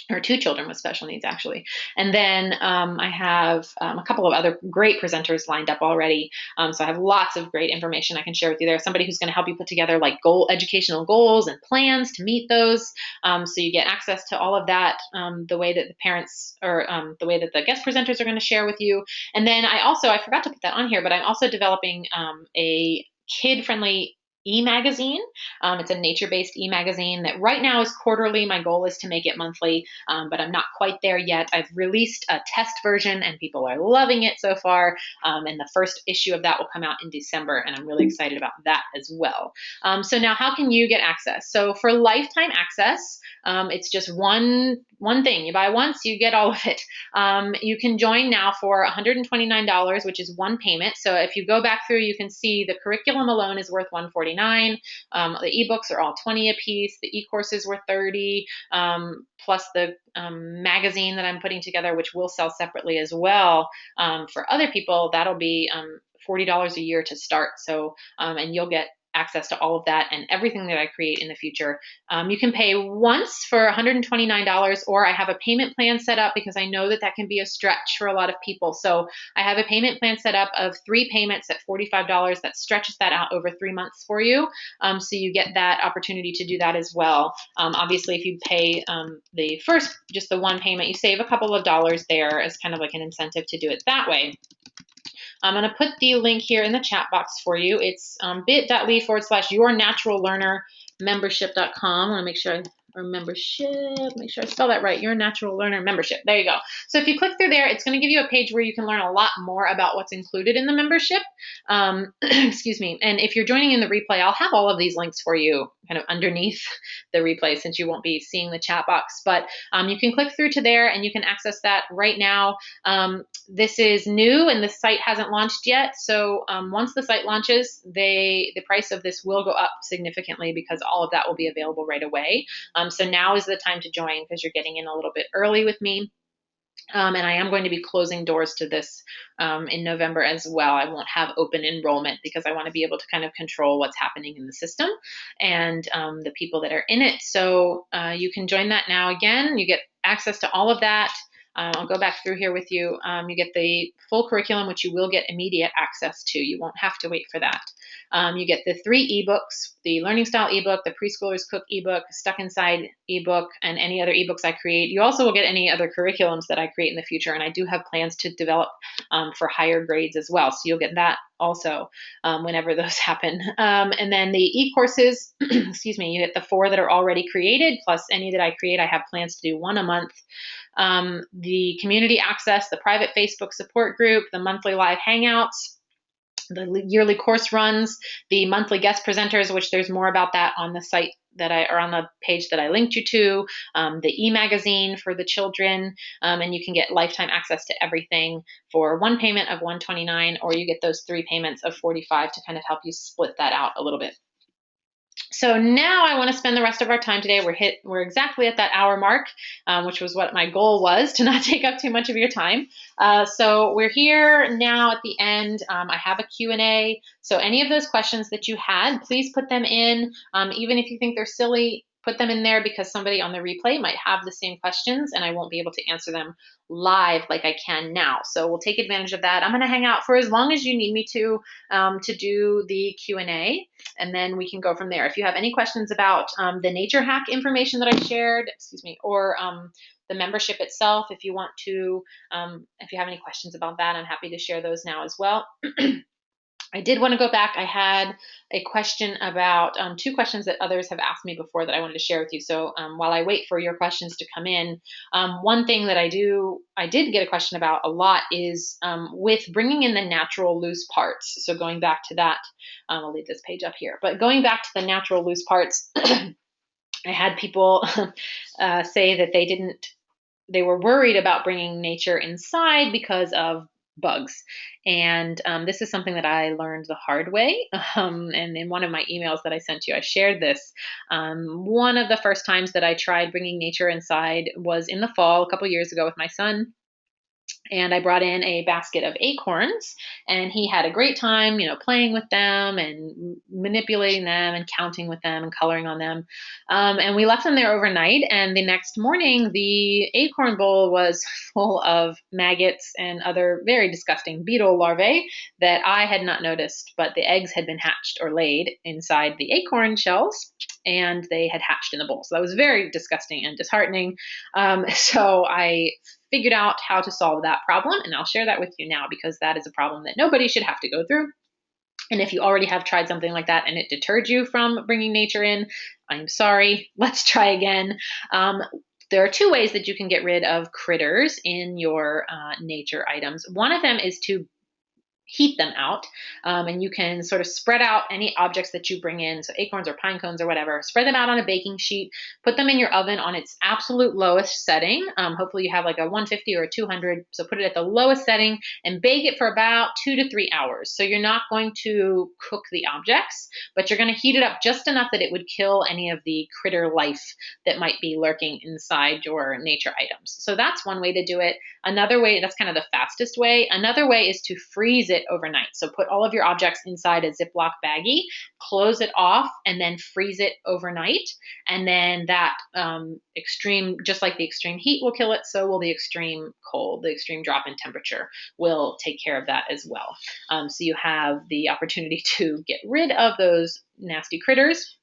Or 2 children with special needs, actually. And then I have a couple of other great presenters lined up already. So I have lots of great information I can share with you. There's somebody who's going to help you put together like educational goals and plans to meet those. So you get access to all of that the way that the parents or the way that the guest presenters are going to share with you. And then I forgot to put that on here, but I'm also developing a kid-friendly e-magazine. It's a nature-based e-magazine that right now is quarterly. My goal is to make it monthly, but I'm not quite there yet. I've released a test version and people are loving it so far. And the first issue of that will come out in December, and I'm really excited about that as well. So now how can you get access? So for lifetime access, it's just one thing. You buy once, you get all of it. You can join now for $129, which is one payment. So if you go back through, you can see the curriculum alone is worth $149. The ebooks are all 20 a piece. The e-courses were 30, plus the magazine that I'm putting together, which will sell separately as well. For other people, that'll be $40 a year to start. So, and you'll get access to all of that and everything that I create in the future. You can pay once for $129, or I have a payment plan set up because I know that that can be a stretch for a lot of people. So I have a payment plan set up of 3 payments at $45 that stretches that out over 3 months for you. So you get that opportunity to do that as well. Obviously, if you pay the first, just the one payment, you save a couple of dollars there as kind of like an incentive to do it that way. I'm going to put the link here in the chat box for you. It's bit.ly/yournaturallearner membership.com. I want to make sure make sure I spell that right. Your Natural Learner Membership. There you go. So if you click through there, it's going to give you a page where you can learn a lot more about what's included in the membership. Excuse me. And if you're joining in the replay, I'll have all of these links for you kind of underneath the replay since you won't be seeing the chat box. But you can click through to there and you can access that right now. This is new and the site hasn't launched yet. So once the site launches, the price of this will go up significantly because all of that will be available right away. So now is the time to join because you're getting in a little bit early with me. And I am going to be closing doors to this in November as well. I won't have open enrollment because I want to be able to kind of control what's happening in the system and the people that are in it. So you can join that now. Again, you get access to all of that. I'll go back through here with you. You get the full curriculum, which you will get immediate access to. You won't have to wait for that. You get the 3 ebooks, the Learning Style ebook, the Preschoolers Cook ebook, Stuck Inside ebook, and any other ebooks I create. You also will get any other curriculums that I create in the future, and I do have plans to develop for higher grades as well. So you'll get that also whenever those happen. And then the e-courses, excuse me, you get the 4 that are already created, plus any that I create. I have plans to do 1 a month. The community access, the private Facebook support group, the monthly live hangouts, the yearly course runs, the monthly guest presenters, which there's more about that on the site or on the page that I linked you to, the e-magazine for the children, and you can get lifetime access to everything for 1 payment of $129, or you get those 3 payments of $45 to kind of help you split that out a little bit. So now I want to spend the rest of our time today. We're exactly at that hour mark, which was what my goal was, to not take up too much of your time. So we're here now at the end. I have a Q&A. So any of those questions that you had, please put them in. Even if you think they're silly, put them in there because somebody on the replay might have the same questions and I won't be able to answer them live like I can now. So we'll take advantage of that. I'm going to hang out for as long as you need me to do the Q&A, and then we can go from there. If you have any questions about the nature hack information that I shared, or the membership itself, if you want to, if you have any questions about that, I'm happy to share those now as well. I did want to go back. I had a question about 2 questions that others have asked me before that I wanted to share with you. So while I wait for your questions to come in, one thing that I did get a question about a lot is with bringing in the natural loose parts. So going back to that, I'll leave this page up here, but going back to the natural loose parts, I had people say that they were worried about bringing nature inside because of bugs. And this is something that I learned the hard way. And in one of my emails that I sent you, I shared this. One of the first times that I tried bringing nature inside was in the fall, a couple years ago with my son. And I brought in a basket of acorns, and he had a great time, playing with them and manipulating them and counting with them and coloring on them. And we left them there overnight. And the next morning, the acorn bowl was full of maggots and other very disgusting beetle larvae that I had not noticed, but the eggs had been hatched or laid inside the acorn shells, and they had hatched in the bowl. So that was very disgusting and disheartening. So I figured out how to solve that problem, and I'll share that with you now because that is a problem that nobody should have to go through. And if you already have tried something like that and it deterred you from bringing nature in, I'm sorry, let's try again. Um, there are two ways that you can get rid of critters in your nature items. One of them is to heat them out. And you can sort of spread out any objects that you bring in, so acorns or pine cones or whatever, spread them out on a baking sheet, put them in your oven on its absolute lowest setting. Hopefully you have like a 150 or a 200, so put it at the lowest setting and bake it for about 2 to 3 hours. So you're not going to cook the objects, but you're going to heat it up just enough that it would kill any of the critter life that might be lurking inside your nature items. So that's one way to do it. Another way, that's kind of the fastest way. Another way is to freeze it overnight. So put all of your objects inside a Ziploc baggie, close it off, and then freeze it overnight. And then that extreme, just like the extreme heat will kill it, so will the extreme cold, the extreme drop in temperature will take care of that as well. So you have the opportunity to get rid of those nasty critters,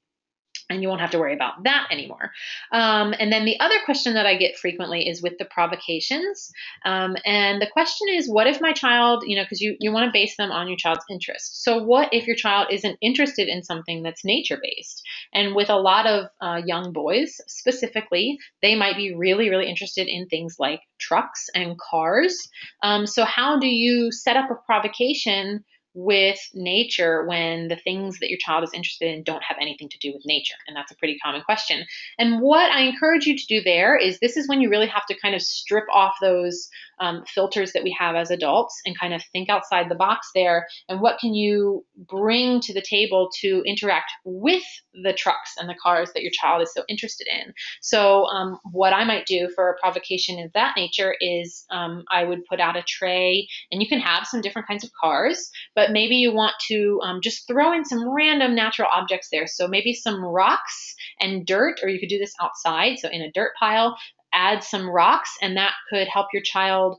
and you won't have to worry about that anymore. And then the other question that I get frequently is with the provocations. And the question is, what if my child, because you want to base them on your child's interest. So what if your child isn't interested in something that's nature-based? And with a lot of young boys specifically, they might be really, really interested in things like trucks and cars. So how do you set up a provocation with nature when the things that your child is interested in don't have anything to do with nature? And that's a pretty common question. And what I encourage you to do there is, this is when you really have to kind of strip off those filters that we have as adults and kind of think outside the box there. And what can you bring to the table to interact with the trucks and the cars that your child is so interested in? So what I might do for a provocation of that nature is I would put out a tray, and you can have some different kinds of cars, but maybe you want to just throw in some random natural objects there. So maybe some rocks and dirt, or you could do this outside. So in a dirt pile, add some rocks, and that could help your child.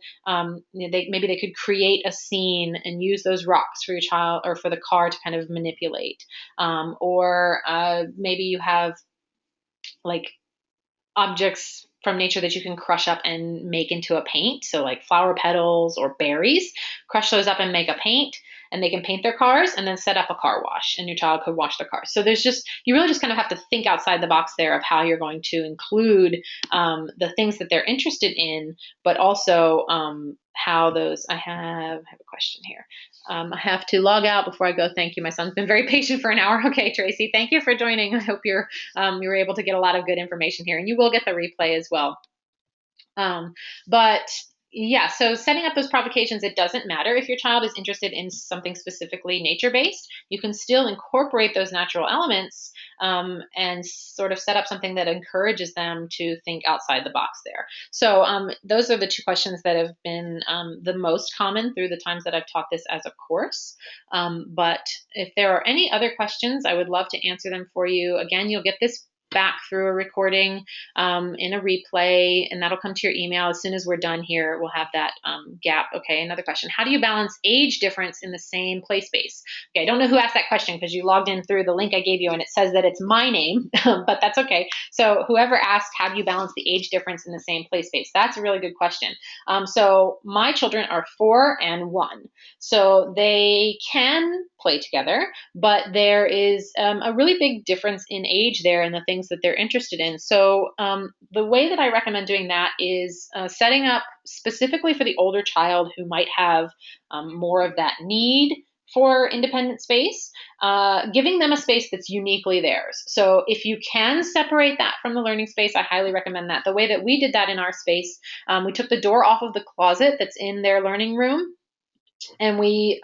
Maybe they could create a scene and use those rocks for your child or for the car to kind of manipulate. Or maybe you have like objects from nature that you can crush up and make into a paint. So like flower petals or berries, crush those up and make a paint, and they can paint their cars and then set up a car wash, and your child could wash their car. So you really just kind of have to think outside the box there of how you're going to include the things that they're interested in, but also how those, I have a question here. I have to log out before I go. Thank you. My son's been very patient for an hour. Okay, Tracy, thank you for joining. I hope you were able to get a lot of good information here, and you will get the replay as well. But yeah, so setting up those provocations, it doesn't matter if your child is interested in something specifically nature-based. You can still incorporate those natural elements and sort of set up something that encourages them to think outside the box there. So those are the two questions that have been the most common through the times that I've taught this as a course. But if there are any other questions, I would love to answer them for you. Again, you'll get this back through a recording in a replay, and that'll come to your email as soon as we're done here. We'll have that gap. Okay, another question. How do you balance age difference in the same play space? Okay, I don't know who asked that question because you logged in through the link I gave you and it says that it's my name, but that's okay. So whoever asked, how do you balance the age difference in the same play space? That's a really good question. So my children are 4 and 1. So they can play together, but there is a really big difference in age there and the things that they're interested in. So the way that I recommend doing that is setting up specifically for the older child who might have more of that need for independent space, giving them a space that's uniquely theirs. So if you can separate that from the learning space, I highly recommend that. The way that we did that in our space, we took the door off of the closet that's in their learning room, and we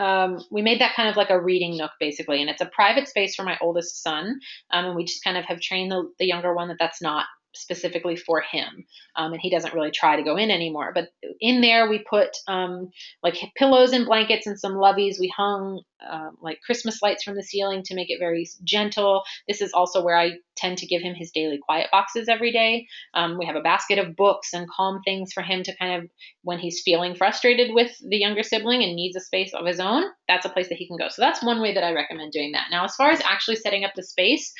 made that kind of like a reading nook basically, and it's a private space for my oldest son, and we just kind of have trained the younger one that that's not specifically for him, and he doesn't really try to go in anymore. But in there we put like pillows and blankets and some loveys. We hung like Christmas lights from the ceiling to make it very gentle. This is also where I tend to give him his daily quiet boxes every day. We have a basket of books and calm things for him to kind of, when he's feeling frustrated with the younger sibling and needs a space of his own, that's a place that he can go. So that's one way that I recommend doing that. Now, as far as actually setting up the space,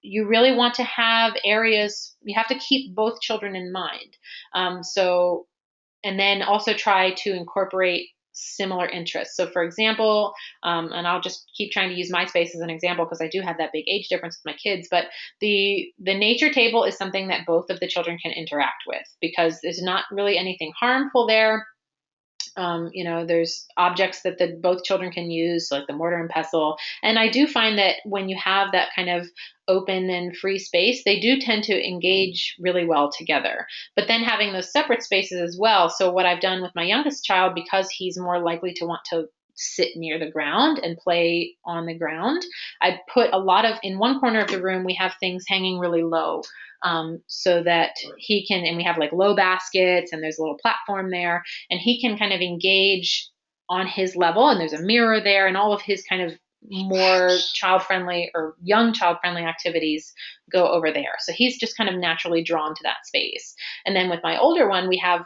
you really want to have areas, you have to keep both children in mind. And then also try to incorporate similar interests. So for example, and I'll just keep trying to use my space as an example because I do have that big age difference with my kids, but the nature table is something that both of the children can interact with because there's not really anything harmful there. There's objects that both children can use, like the mortar and pestle. And I do find that when you have that kind of open and free space, they do tend to engage really well together. But then having those separate spaces as well. So what I've done with my youngest child, because he's more likely to want to sit near the ground and play on the ground, I put a lot of, in one corner of the room, we have things hanging really low. So that he can, and we have like low baskets and there's a little platform there, and he can kind of engage on his level, and there's a mirror there, and all of his kind of more child friendly or young child friendly activities go over there. So he's just kind of naturally drawn to that space. And then with my older one, we have,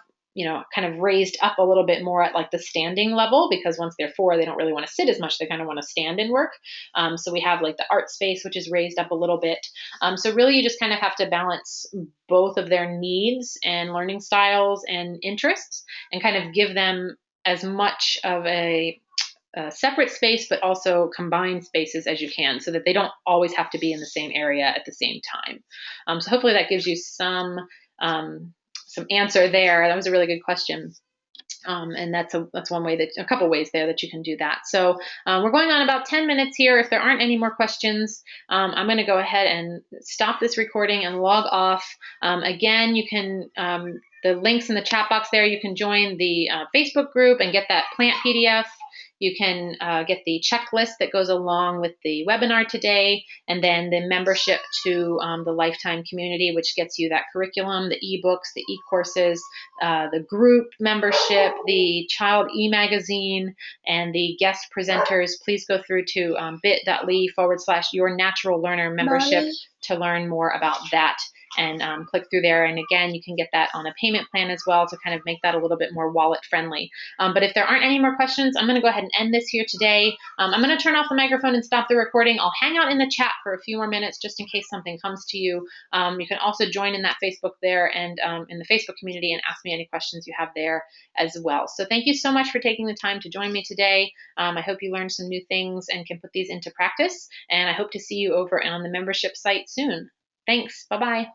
kind of raised up a little bit more at like the standing level, because once they're 4, they don't really want to sit as much. They kind of want to stand and work. So we have like the art space, which is raised up a little bit. So really you just kind of have to balance both of their needs and learning styles and interests, and kind of give them as much of a separate space, but also combined spaces as you can, so that they don't always have to be in the same area at the same time. So hopefully that gives you some answer there. That was a really good question. And that's one way, a couple ways there that you can do that. So we're going on about 10 minutes here. If there aren't any more questions, I'm going to go ahead and stop this recording and log off. Again, you can, the links in the chat box there, you can join the Facebook group and get that plant PDF. You can get the checklist that goes along with the webinar today, and then the membership to the Lifetime community, which gets you that curriculum, the ebooks, the e-courses, the group membership, the child e-magazine, and the guest presenters. Please go through to bit.ly/Your Natural Learner membership to learn more about that. And click through there. And again, you can get that on a payment plan as well to kind of make that a little bit more wallet friendly. But if there aren't any more questions, I'm going to go ahead and end this here today. I'm going to turn off the microphone and stop the recording. I'll hang out in the chat for a few more minutes just in case something comes to you. You can also join in that Facebook there and in the Facebook community and ask me any questions you have there as well. So thank you so much for taking the time to join me today. I hope you learned some new things and can put these into practice. And I hope to see you over on the membership site soon. Thanks. Bye-bye.